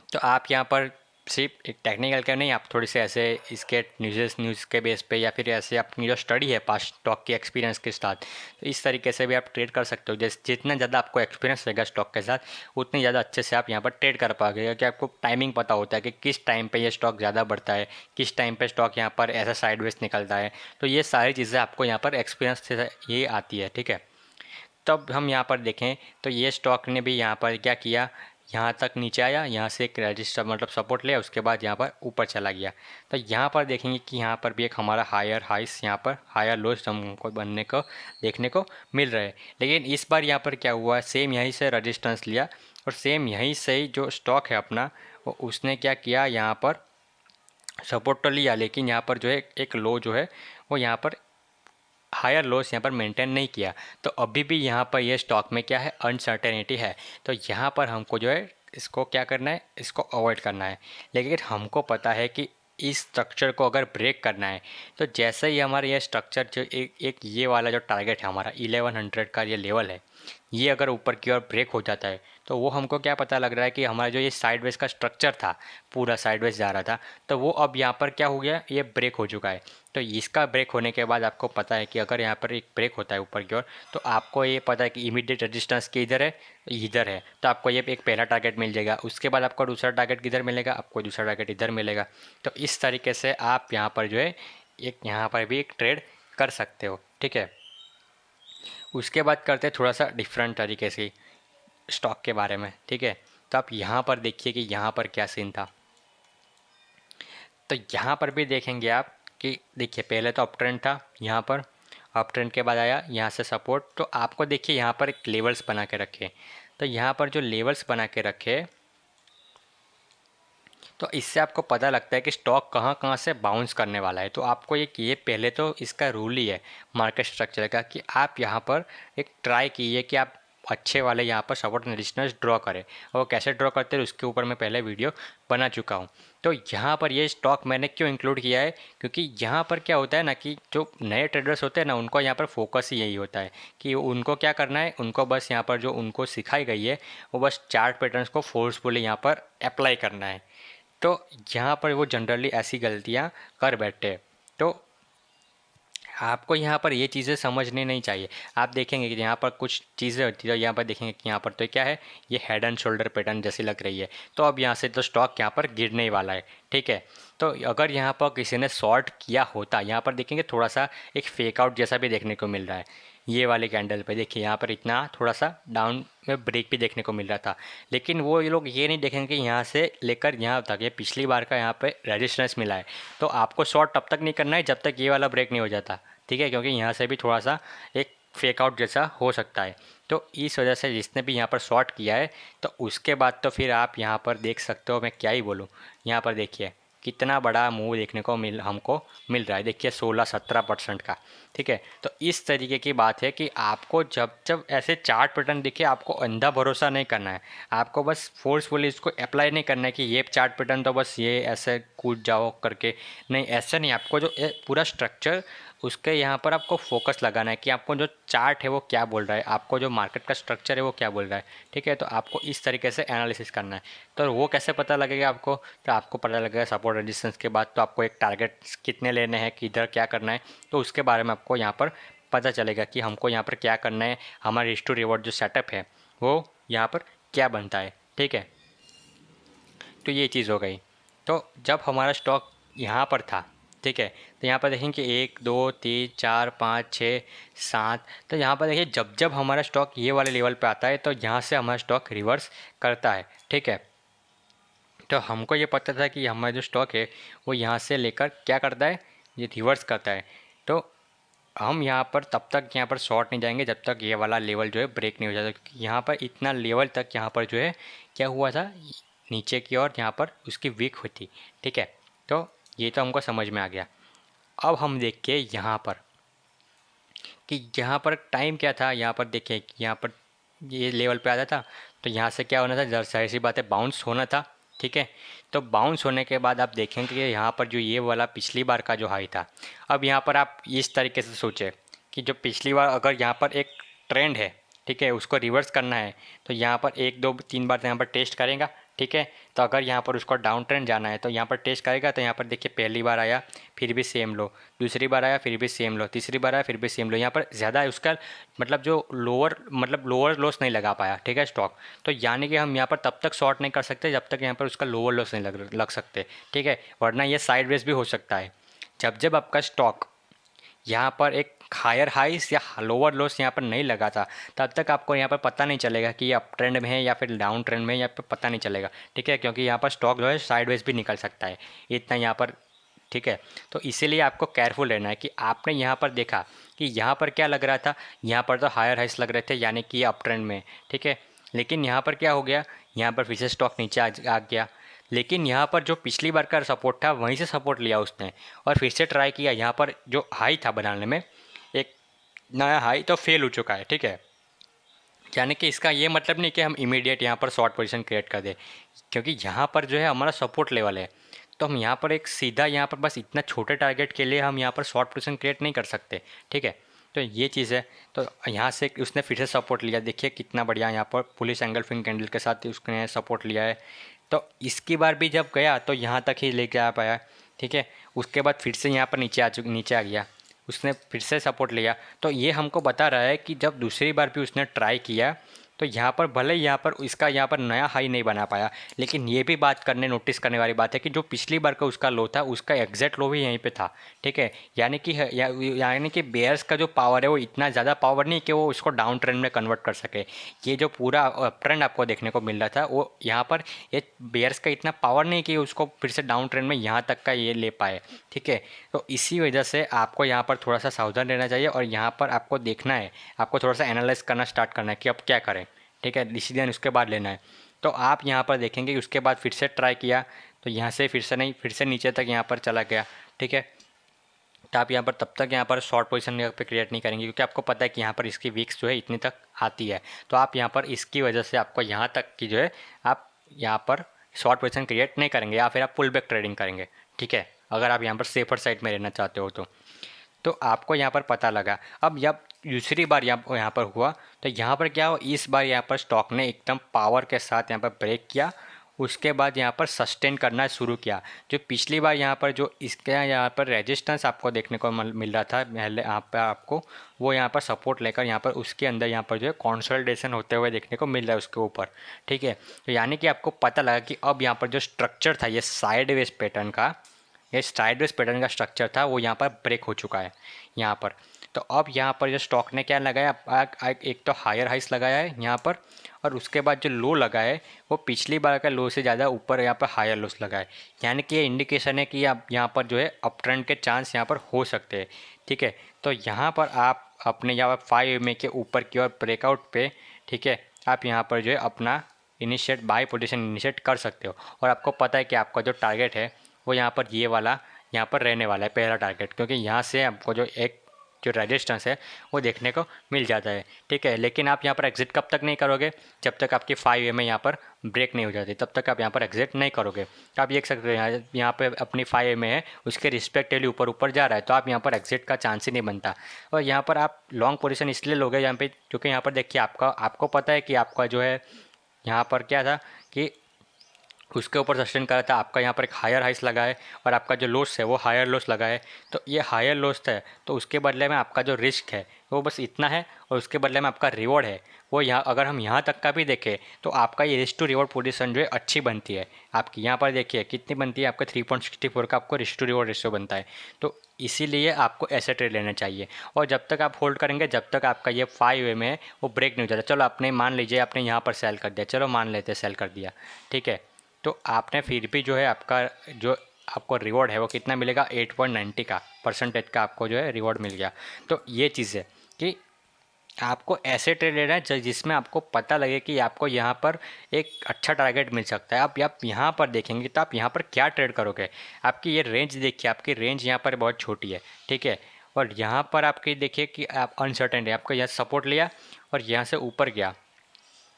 तो आप यहाँ पर सिर्फ एक टेक्निकल का नहीं, आप थोड़ी से ऐसे इसके न्यूज़ के बेस पे या फिर ऐसे अपनी जो स्टडी है पास्ट स्टॉक के एक्सपीरियंस के साथ, तो इस तरीके से भी आप ट्रेड कर सकते हो। जैसे जितना ज़्यादा आपको एक्सपीरियंस रहेगा स्टॉक के साथ, उतनी ज़्यादा अच्छे से आप यहाँ पर ट्रेड कर पाओगे, क्योंकि आपको टाइमिंग पता होता है कि किस टाइम पे ये स्टॉक ज़्यादा बढ़ता है, किस टाइम पे स्टॉक यहाँ पर ऐसा साइडवेज निकलता है। तो ये सारी चीज़ें आपको यहाँ पर एक्सपीरियंस से ये आती है, ठीक है। तब हम यहाँ पर देखें तो ये स्टॉक ने भी यहाँ पर क्या किया, यहाँ तक नीचे आया, यहाँ से एक रजिस्टर मतलब सपोर्ट लिया, उसके बाद यहाँ पर ऊपर चला गया। तो यहाँ पर देखेंगे कि यहाँ पर भी एक हमारा हायर हाइस, यहाँ पर हायर लोस हमको बनने को देखने को मिल रहा है। लेकिन इस बार यहाँ पर क्या हुआ, सेम यहीं से रजिस्टेंस लिया और सेम यहीं से ही जो स्टॉक है अपना, वो उसने क्या किया, यहाँ पर सपोर्ट तो लिया, लेकिन यहाँ पर जो है एक लो जो है वो यहाँ पर हायर लॉस यहाँ पर मेंटेन नहीं किया। तो अभी भी यहाँ पर ये स्टॉक में क्या है, अनसर्टेनिटी है। तो यहाँ पर हमको जो है इसको क्या करना है, इसको अवॉइड करना है। लेकिन हमको पता है कि इस स्ट्रक्चर को अगर ब्रेक करना है, तो जैसे ही हमारा ये स्ट्रक्चर जो एक ये वाला जो टारगेट है हमारा 1100 का ये लेवल है, ये अगर ऊपर की ओर ब्रेक हो जाता है, तो वो हमको क्या पता लग रहा है कि हमारा जो ये साइडवेज का स्ट्रक्चर था, पूरा साइडवेज जा रहा था, तो वो अब यहाँ पर क्या हो गया, ये ब्रेक हो चुका है। तो इसका ब्रेक होने के बाद आपको पता है कि अगर यहाँ पर एक ब्रेक होता है ऊपर की ओर, तो आपको ये पता है कि इमीडिएट रेजिस्टेंस की इधर है, तो आपको ये एक पहला टारगेट मिल जाएगा। उसके बाद आपको दूसरा टारगेट किधर मिलेगा, आपको दूसरा टारगेट इधर मिलेगा। तो इस तरीके से आप यहाँ पर जो है एक यहाँ पर भी एक ट्रेड कर सकते हो, ठीक है। उसके बाद करते हैं थोड़ा सा डिफरेंट तरीके से स्टॉक के बारे में, ठीक है। तो आप यहाँ पर देखिए कि यहाँ पर क्या सीन था। तो यहाँ पर भी देखेंगे आप कि देखिए पहले तो अप ट्रेंड था, यहाँ पर अप ट्रेंड के बाद आया यहाँ से सपोर्ट। तो आपको देखिए यहाँ पर एक लेवल्स बना के रखे, तो यहाँ पर जो लेवल्स बना के रखे, तो इससे आपको पता लगता है कि स्टॉक कहाँ कहाँ से बाउंस करने वाला है। तो आपको ये पहले तो इसका रूल ही है मार्केट स्ट्रक्चर का कि आप यहाँ पर एक ट्राई कीजिए कि आप अच्छे वाले यहाँ पर सपोर्ट एंड रेजिस्टेंस ड्रॉ करें। और वो कैसे ड्रॉ करते हैं उसके ऊपर मैं पहले वीडियो बना चुका हूँ। तो यहाँ पर ये स्टॉक मैंने क्यों इंक्लूड किया है, क्योंकि यहाँ पर क्या होता है ना कि जो नए ट्रेडर्स होते हैं ना, उनको यहाँ पर फोकस ही यही होता है कि उनको क्या करना है, उनको बस यहाँ पर जो उनको सिखाई गई है वो बस चार्ट पैटर्न्स को फोर्सफुली यहाँ पर अप्लाई करना है। तो यहाँ पर वो जनरली ऐसी गलतियाँ कर बैठे। तो आपको यहाँ पर ये चीज़ें समझनी नहीं चाहिए। आप देखेंगे कि यहाँ पर कुछ चीज़ें होती है, तो यहाँ पर देखेंगे कि यहाँ पर तो क्या है, ये हेड एंड शोल्डर पैटर्न जैसी लग रही है। तो अब यहाँ से तो स्टॉक यहाँ पर गिरने ही वाला है, ठीक है। तो अगर यहाँ पर किसी ने शॉर्ट किया होता, यहाँ पर देखेंगे थोड़ा सा एक फेक आउट जैसा भी देखने को मिल रहा है। ये वाले कैंडल पे देखिए यहाँ पर इतना थोड़ा सा डाउन में ब्रेक भी देखने को मिल रहा था। लेकिन वो ये लोग ये नहीं देखेंगे कि यहाँ से लेकर यहाँ तक ये पिछली बार का यहाँ पे रेजिस्टेंस मिला है। तो आपको शॉर्ट तब तक नहीं करना है जब तक ये वाला ब्रेक नहीं हो जाता, ठीक है, क्योंकि यहाँ से भी थोड़ा सा एक फेक आउट जैसा हो सकता है। तो इस वजह से जिसने भी यहाँ पर शॉर्ट किया है, तो उसके बाद तो फिर आप यहाँ पर देख सकते हो, मैं क्या ही बोलूँ। यहाँ पर देखिए कितना बड़ा मूव देखने को हमको मिल रहा है, देखिए 16-17% का, ठीक है। तो इस तरीके की बात है कि आपको जब जब ऐसे चार्ट पैटर्न देखिए, आपको अंधा भरोसा नहीं करना है, आपको बस फोर्सफुली इसको अप्लाई नहीं करना है कि ये चार्ट पैटर्न तो बस ये ऐसे कूद जाओ करके, नहीं ऐसा नहीं। आपको जो पूरा स्ट्रक्चर उसके यहाँ पर आपको फोकस लगाना है कि आपको जो चार्ट है वो क्या बोल रहा है, आपको जो मार्केट का स्ट्रक्चर है वो क्या बोल रहा है, ठीक है। तो आपको इस तरीके से एनालिसिस करना है। तो वो कैसे पता लगेगा आपको, तो आपको पता लगेगा सपोर्ट रेजिस्टेंस के बाद तो आपको एक टारगेट कितने लेने हैं, किधर क्या करना है, तो उसके बारे में आपको यहाँ पर पता चलेगा कि हमको यहाँ पर क्या करना है, हमारा रिस्क टू रिवॉर्ड जो सेटअप है वो यहाँ पर क्या बनता है, ठीक है। तो ये चीज़ हो गई। तो जब हमारा स्टॉक यहाँ पर था, ठीक है, तो यहाँ पर देखेंगे कि 1 2 3 4 5 6 7, तो यहाँ पर देखिए जब जब हमारा स्टॉक ये वाले लेवल पे आता है, तो यहाँ से हमारा स्टॉक रिवर्स करता है, ठीक है। तो हमको ये पता था कि हमारा जो स्टॉक है वो यहाँ से लेकर क्या करता है, ये रिवर्स करता है। तो हम यहाँ पर तब तक यहाँ पर शॉर्ट नहीं जाएंगे जब तक ये वाला लेवल जो है ब्रेक नहीं हो जाता, क्योंकि यहाँ पर इतना लेवल तक यहाँ पर जो है क्या हुआ था, नीचे की ओर यहाँ पर उसकी वीक हुई थी, ठीक है। तो ये तो हमको समझ में आ गया। अब हम देखिए यहाँ पर कि यहाँ पर टाइम क्या था, यहाँ पर देखिए कि यहाँ पर ये लेवल पे आता था, तो यहाँ से क्या होना था, जाहिर सी बात है बाउंस होना था, ठीक है। तो बाउंस होने के बाद आप देखेंगे कि यहाँ पर जो ये वाला पिछली बार का जो हाई था, अब यहाँ पर आप इस तरीके से सोचें कि जो पिछली बार अगर यहाँ पर एक ट्रेंड है, ठीक है, उसको रिवर्स करना है, तो यहाँ पर 1 2 3 बार यहाँ पर टेस्ट करेगा, ठीक है। तो अगर यहाँ पर उसको डाउन ट्रेंड जाना है तो यहाँ पर टेस्ट करेगा। तो यहाँ पर देखिए पहली बार आया फिर भी सेम लो, दूसरी बार आया फिर भी सेम लो, तीसरी बार आया फिर भी सेम लो। यहाँ पर ज़्यादा उसका मतलब जो लोअर लॉस नहीं लगा पाया, ठीक है, स्टॉक। तो यानी कि हम यहाँ पर तब तक शॉर्ट नहीं कर सकते जब तक यहाँ पर उसका लोअर लॉस नहीं लग सकते, ठीक है, वरना ये साइडवेज भी हो सकता है। जब जब आपका स्टॉक यहाँ पर एक हायर हाइस या लोअर लोस यहाँ पर नहीं लगा था, तब तक आपको यहाँ पर पता नहीं चलेगा कि ये अप ट्रेंड में है या फिर डाउन ट्रेंड में है, यहाँ पर पता नहीं चलेगा, ठीक है, क्योंकि यहाँ पर स्टॉक जो है साइडवेज भी निकल सकता है इतना यहाँ पर, ठीक है। तो इसीलिए आपको केयरफुल रहना है कि आपने यहाँ पर देखा कि यहाँ पर क्या लग रहा था, यहाँ पर तो हायर हाइस लग रहे थे यानी कि ये अप ट्रेंड में, ठीक है, लेकिन यहाँ पर क्या हो गया, यहाँ पर फिर से स्टॉक नीचे आ गया। लेकिन यहाँ पर जो पिछली बार का सपोर्ट था वहीं से सपोर्ट लिया उसने और फिर से ट्राई किया। यहाँ पर जो हाई था बनाने में, एक नया हाई तो फेल हो चुका है, ठीक है। यानी कि इसका ये मतलब नहीं कि हम इमीडिएट यहाँ पर शॉर्ट पोजीशन क्रिएट कर दें, क्योंकि यहाँ पर जो है हमारा सपोर्ट लेवल है। तो हम यहाँ पर एक सीधा यहाँ पर बस इतना छोटे टारगेट के लिए हम यहाँ पर शॉर्ट पोजीशन क्रिएट नहीं कर सकते, ठीक है। तो ये चीज़ है। तो यहाँ से उसने फिर से सपोर्ट लिया, देखिए कितना बढ़िया यहाँ पर पुलिस एंगल फिंग कैंडल के साथ उसने सपोर्ट लिया है। तो इसकी बार भी जब गया तो यहाँ तक ही लेके आ पाया, ठीक है। उसके बाद फिर से यहाँ पर नीचे आ गया, उसने फिर से सपोर्ट लिया। तो ये हमको बता रहा है कि जब दूसरी बार भी उसने ट्राई किया तो यहाँ पर भले यहाँ पर इसका यहाँ पर नया हाई नहीं बना पाया, लेकिन ये भी नोटिस करने वाली बात है कि जो पिछली बार का उसका लो था उसका एग्जैक्ट लो भी यहीं पे था, ठीक है। यानी कि बेयर्स का जो पावर है वो इतना ज़्यादा पावर नहीं कि वो उसको डाउन ट्रेंड में कन्वर्ट कर सके। ये जो पूरा ट्रेंड आपको देखने को मिल रहा था वो यहाँ पर ये बेयर्स का इतना पावर नहीं कि उसको फिर से डाउन ट्रेंड में यहाँ तक का ये ले पाए, ठीक है। तो इसी वजह से आपको यहाँ पर थोड़ा सा सावधान रहना चाहिए और यहाँ पर आपको देखना है, आपको थोड़ा सा एनालाइज करना स्टार्ट करना है कि अब क्या करें, ठीक है, डिसीजन उसके बाद लेना है। तो आप यहाँ पर देखेंगे कि उसके बाद फिर से ट्राई किया तो यहाँ से फिर से नहीं, फिर से नीचे तक यहाँ पर चला गया, ठीक है। तो आप यहाँ पर तब तक यहाँ पर शॉर्ट पोजीशन यहाँ पे क्रिएट नहीं करेंगे क्योंकि आपको पता है कि यहाँ पर इसकी वीक्स जो है इतनी तक आती है। तो आप यहाँ पर इसकी वजह से आपको यहाँ तक की जो है आप यहाँ पर शॉर्ट पोजीशन क्रिएट नहीं करेंगे या फिर आप पुल बैक ट्रेडिंग करेंगे, ठीक है, अगर आप यहाँ पर सेफर साइड में रहना चाहते हो तो आपको यहाँ पर पता लगा। अब जब दूसरी बार यहाँ पर हुआ तो यहाँ पर क्या हो, इस बार यहाँ पर स्टॉक ने एकदम पावर के साथ यहाँ पर ब्रेक किया, उसके बाद यहाँ पर सस्टेन करना शुरू किया। जो पिछली बार यहाँ पर जो इसके यहाँ पर रेजिस्टेंस आपको देखने को मिल रहा था पहले यहाँ पर आपको, वो यहाँ पर सपोर्ट लेकर यहाँ पर उसके अंदर यहाँ पर जो है कंसोलिडेशन होते हुए देखने को मिल रहा है उसके ऊपर, ठीक है। तो यानी कि आपको पता लगा कि अब यहाँ पर जो स्ट्रक्चर था ये साइडवेज पैटर्न का, ये साइडवेज पैटर्न का स्ट्रक्चर था वो यहाँ पर ब्रेक हो चुका है यहाँ पर। तो अब यहाँ पर जो स्टॉक ने क्या लगाया, एक तो हायर हाइस लगाया है यहाँ पर और उसके बाद जो लो लगा है वो पिछली बार का लो से ज़्यादा ऊपर यहाँ पर हायर लोस लगा है। यानी कि ये इंडिकेशन है कि आप यहाँ पर जो है अप ट्रेंड के चांस यहाँ पर हो सकते हैं, ठीक है। तो यहाँ पर आप अपने यहाँ पर 5 EMA के ऊपर की ओर ब्रेकआउट पे, ठीक है, आप यहाँ पर जो है अपना इनिशिएट बाय पोजीशन इनिशिएट कर सकते हो। और आपको पता है कि आपका जो टारगेट है वो यहाँ पर ये वाला यहाँ पर रहने वाला है पहला टारगेट, क्योंकि यहाँ से आपको जो रेजिस्टेंस है वो देखने को मिल जाता है, ठीक है। लेकिन आप यहाँ पर एग्जिट कब तक नहीं करोगे, जब तक आपकी 5 EMA यहाँ पर ब्रेक नहीं हो जाती तब तक आप यहाँ पर एग्जिट नहीं करोगे। तो आप देख सकते हो यहाँ पे अपनी 5 EMA है उसके रिस्पेक्टिवली ऊपर ऊपर जा रहा है, तो आप यहाँ पर एग्जिट का चांस ही नहीं बनता। और यहाँ पर आप लॉन्ग पोजीशन इसलिए लोगे यहाँ पे क्योंकि यहाँ पर देखिए आपको पता है कि आपका जो है यहाँ पर क्या था कि उसके ऊपर सस्टेन करा था, आपका यहाँ पर एक हायर हाइस लगा है और आपका जो लॉस है वो हायर लॉस लगा है। तो ये हायर लॉस है तो उसके बदले में आपका जो रिस्क है वो बस इतना है और उसके बदले में आपका रिवॉर्ड है वो यहाँ, अगर हम यहाँ तक का भी देखें तो आपका ये रिस्क टू रिवॉर्ड पोजीशन जो है अच्छी बनती है आपकी। यहाँ पर देखिए कितनी बनती है, आपका 3.64 का आपको रिस्क टू रिवॉर्ड रेशियो बनता है। तो इसीलिए आपको ऐसे ट्रेड लेना चाहिए और जब तक आप होल्ड करेंगे जब तक आपका ये 5 EMA है वो ब्रेक नहीं हो जाता। चलो आपने मान लीजिए आपने यहाँ पर सेल कर दिया, चलो मान लेते सेल कर दिया, ठीक है, तो आपने फिर भी जो है आपको रिवॉर्ड है वो कितना मिलेगा, 8.90 का परसेंटेज का आपको जो है रिवॉर्ड मिल गया। तो ये चीज़ है कि आपको ऐसे ट्रेड लेना है जिसमें आपको पता लगे कि आपको यहाँ पर एक अच्छा टारगेट मिल सकता है। आप यहाँ पर देखेंगे तो आप यहाँ पर क्या ट्रेड करोगे, आपकी ये रेंज देखिए, आपकी रेंज यहाँ पर बहुत छोटी है, ठीक है। और यहाँ पर आपकी देखिए कि आप अनसर्टेन है, आपको यहाँ सपोर्ट लिया और यहाँ से ऊपर गया,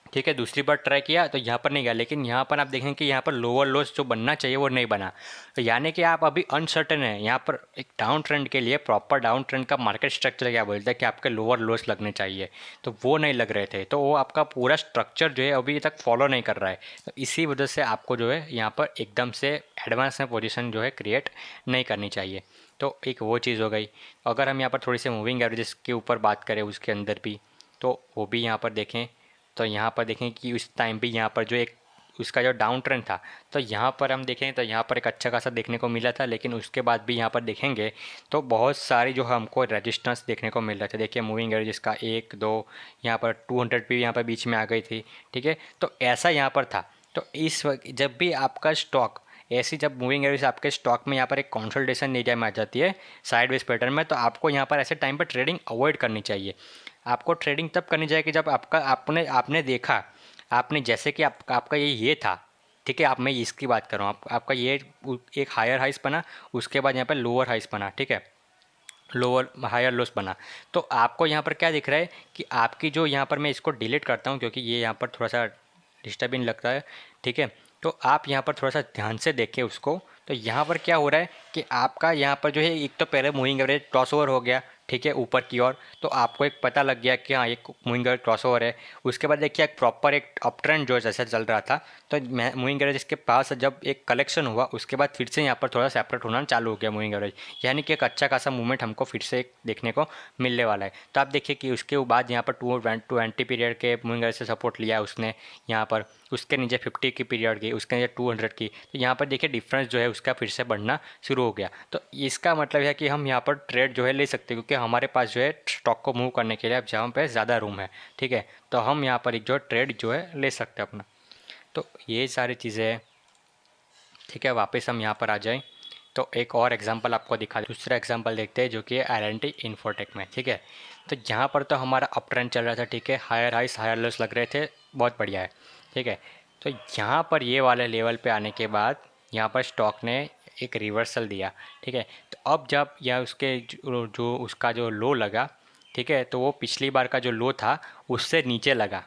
ठीक है, दूसरी बार ट्राई किया तो यहाँ पर नहीं गया, लेकिन यहाँ पर आप देखेंगे कि यहाँ पर लोअर लॉस जो बनना चाहिए वो नहीं बना। तो यानी कि आप अभी अनसर्टेन है। यहाँ पर एक डाउन ट्रेंड के लिए प्रॉपर डाउन ट्रेंड का मार्केट स्ट्रक्चर क्या बोलता है कि आपके लोअर लॉस लगने चाहिए, तो वो नहीं लग रहे थे। तो वो आपका पूरा स्ट्रक्चर जो है अभी तक फॉलो नहीं कर रहा है। तो इसी वजह से आपको जो है यहाँ पर एकदम से एडवांस में पोजिशन जो है क्रिएट नहीं करनी चाहिए। तो एक वो चीज़ हो गई। अगर हम यहाँ पर थोड़ी सी मूविंग एवरेजेस के ऊपर बात करें उसके अंदर भी, तो वो भी यहाँ पर देखें, तो यहाँ पर देखें कि उस टाइम भी यहाँ पर जो एक उसका जो डाउन ट्रेंड था, तो यहाँ पर हम देखें तो यहाँ पर एक अच्छा खासा देखने को मिला था। लेकिन उसके बाद भी यहाँ पर देखेंगे तो बहुत सारी जो हमको रेजिस्टेंस देखने को मिल रहा था। देखिए मूविंग एवरेज इसका 1 2, यहाँ पर 200 भी यहाँ पर बीच में आ गई थी। ठीक है, तो ऐसा यहाँ पर था। तो इस वक्त जब भी आपका स्टॉक ऐसी जब मूविंग एवरेज आपके स्टॉक में यहाँ पर एक कंसोलिडेशन एरिया में आ जाती है साइडवेज पैटर्न में, तो आपको यहाँ पर ऐसे टाइम पर ट्रेडिंग अवॉइड करनी चाहिए। आपको ट्रेडिंग तब करनी चाहिए कि जब आपका आपने आपने देखा, आपने जैसे कि आपका ये था। ठीक है, आप मैं इसकी बात कर रहा हूँ। आपका ये एक हायर हाइस बना, उसके बाद यहाँ पर लोअर हाइस बना। ठीक है, लोअर हायर लोस बना। तो आपको यहाँ पर क्या दिख रहा है कि आपकी जो यहाँ पर मैं इसको डिलीट करता हूँ क्योंकि ये यहाँ पर थोड़ा सा डिस्टर्बिंग लगता है। ठीक है, तो आप यहाँ पर थोड़ा सा ध्यान से देखें उसको। तो यहाँ पर क्या हो रहा है कि आपका यहाँ पर जो है एक तो पहले मूविंग एवरेज क्रॉस ओवर हो गया। ठीक है, ऊपर की ओर, तो आपको एक पता लग गया कि हाँ एक मूविंग एवरेज क्रॉस ओवर है। उसके बाद देखिए एक प्रॉपर एक अप ट्रेंड जो जैसे चल रहा था, तो मूविंग एवरेज के पास जब एक कलेक्शन हुआ उसके बाद फिर से यहाँ पर थोड़ा सेपरेट होना चालू हो गया मूविंग एवरेज, यानी कि एक अच्छा खासा मूवमेंट हमको फिर से देखने को मिलने वाला है। तो आप देखिए कि उसके बाद यहाँ पर 220 पीरियड के मूविंग एवरेज से सपोर्ट लिया उसने यहाँ पर, उसके नीचे 50 की पीरियड की, उसके नीचे 200 की। तो यहाँ पर देखिए डिफरेंस जो है उसका फिर से बढ़ना शुरू हो गया। तो इसका मतलब है कि हम यहाँ पर ट्रेड जो है ले सकते हैं क्योंकि हमारे पास जो है स्टॉक को मूव करने के लिए अब जहाँ पे ज़्यादा रूम है। ठीक है, तो हम यहाँ पर एक जो ट्रेड जो है ले सकते हैं अपना। तो ये सारी चीज़ें हैं। ठीक है, वापस हम यहाँ पर आ जाएं तो एक और एग्जांपल आपको दिखा, दूसरा एग्जांपल देखते हैं जो कि है L&T इन्फोटेक में। ठीक है, तो यहाँ पर तो हमारा अप ट्रेंड चल रहा था। ठीक है, हायर हाइस हायर लोस लग रहे थे, बहुत बढ़िया है। ठीक है, तो यहाँ पर ये वाले लेवल पे आने के बाद यहाँ पर स्टॉक ने एक रिवर्सल दिया। ठीक है, तो अब जब यह उसके जो उसका जो लो लगा, ठीक है, तो वो पिछली बार का जो लो था उससे नीचे लगा।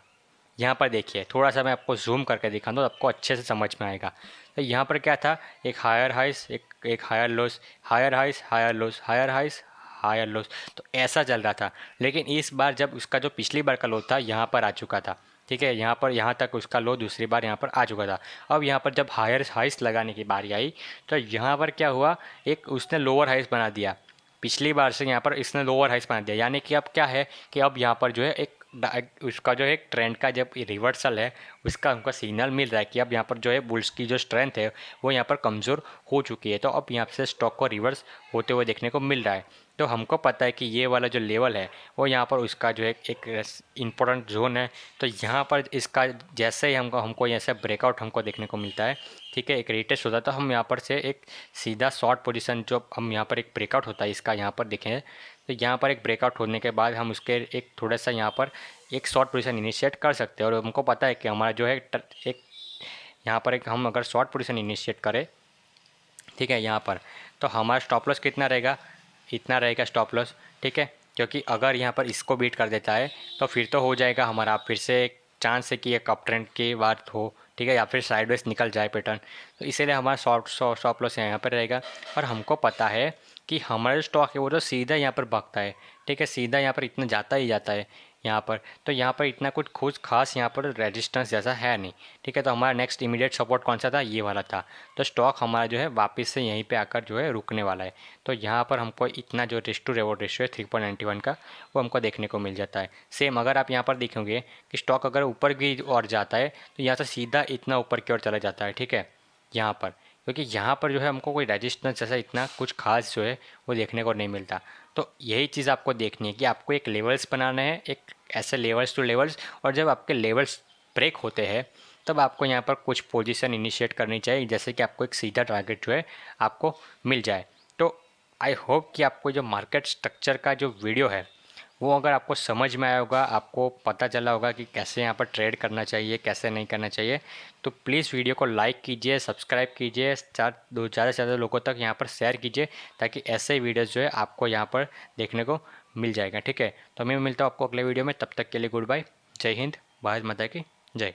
यहाँ पर देखिए थोड़ा सा मैं आपको जूम करके दिखा दूँ, आपको अच्छे से समझ में आएगा। तो यहाँ पर क्या था, एक हायर हाइस एक higher lows, higher highs higher lows, higher highs higher lows, तो ऐसा चल रहा था। लेकिन इस बार जब उसका जो पिछली बार का लो था यहाँ पर आ चुका था। ठीक है, यहाँ पर यहाँ तक उसका लो दूसरी बार यहाँ पर आ चुका था। अब यहाँ पर जब हायर हाइस लगाने की बारी आई तो यहाँ पर क्या हुआ, एक उसने लोअर हाइस बना दिया। पिछली बार से यहाँ पर इसने लोअर हाइस बना दिया, यानी कि अब क्या है कि अब यहाँ पर जो है एक उसका जो है ट्रेंड का जब रिवर्सल है उसका हमको सिग्नल मिल रहा है कि अब यहाँ पर जो है बुल्स की जो स्ट्रेंथ है वो यहाँ पर कमज़ोर हो चुकी है। तो अब यहाँ से स्टॉक को रिवर्स होते हुए देखने को मिल रहा है। तो हमको पता है कि ये वाला जो लेवल है वो यहाँ पर उसका जो है एक इम्पोर्टेंट जोन है। तो यहाँ पर इसका जैसे ही हमको यहाँ से ब्रेकआउट हमको देखने को मिलता है, ठीक है, एक रिटेस्ट होता है, तो हम यहाँ पर से एक सीधा शॉर्ट पोजीशन जो हम यहाँ पर एक ब्रेकआउट होता है इसका यहाँ पर देखें, तो यहाँ पर एक ब्रेकआउट होने के बाद हम उसके एक थोड़ा सा यहाँ पर एक शॉर्ट पोजीशन इनिशिएट कर सकते हैं। और हमको पता है कि हमारा जो है एक यहाँ पर एक हम अगर शॉर्ट पोजीशन इनिशिएट करें, ठीक है, यहाँ पर, तो हमारा स्टॉप लॉस कितना रहेगा, इतना रहेगा स्टॉप लॉस। ठीक है, क्योंकि अगर यहाँ पर इसको बीट कर देता है तो फिर तो हो जाएगा हमारा, फिर से एक चांस है कि एक अप ट्रेंड की बात हो। ठीक है, या फिर साइडवेज निकल जाए पैटर्न, तो इसीलिए हमारा स्टॉप लॉस यहाँ पर रहेगा। और हमको पता है कि हमारा जो स्टॉक है वो तो सीधा यहाँ पर भागता है। ठीक है, सीधा यहाँ पर इतना जाता ही जाता है यहाँ पर, तो यहाँ पर इतना कुछ कुछ खास यहाँ पर रेजिस्टेंस जैसा है नहीं। ठीक है, तो हमारा नेक्स्ट इमीडिएट सपोर्ट कौन सा था, ये वाला था। तो स्टॉक हमारा जो है वापस से यहीं पे आकर जो है रुकने वाला है। तो यहाँ पर हमको इतना जो रिस्क टू रिवॉर्ड रेशियो है 3.91 का, वो हमको देखने को मिल जाता है। सेम अगर आप यहाँ पर देखोगे कि स्टॉक अगर ऊपर भी और जाता है तो यहाँ से सीधा इतना ऊपर की ओर चला जाता है। ठीक है, यहाँ पर, क्योंकि यहाँ पर जो है हमको कोई रेजिस्टेंस जैसा इतना कुछ खास जो है वो देखने को नहीं मिलता। तो यही चीज़ आपको देखनी है कि आपको एक लेवल्स बनाना है, एक ऐसे लेवल्स टू लेवल्स, और जब आपके लेवल्स ब्रेक होते हैं तब आपको यहाँ पर कुछ पोजीशन इनिशिएट करनी चाहिए, जैसे कि आपको एक सीधा टारगेट जो है आपको मिल जाए। तो आई होप कि आपको जो मार्केट स्ट्रक्चर का जो वीडियो है वो अगर आपको समझ में आया होगा, आपको पता चला होगा कि कैसे यहाँ पर ट्रेड करना चाहिए, कैसे नहीं करना चाहिए, तो प्लीज़ वीडियो को लाइक कीजिए, सब्सक्राइब कीजिए, ज़्यादा से ज़्यादा लोगों तक यहाँ पर शेयर कीजिए, ताकि ऐसे वीडियोज़ जो है आपको यहाँ पर देखने को मिल जाएगा। ठीक है, तो मैं मिलता हूँ आपको अगले वीडियो में, तब तक के लिए गुड बाय, जय हिंद, भारत माता की जय।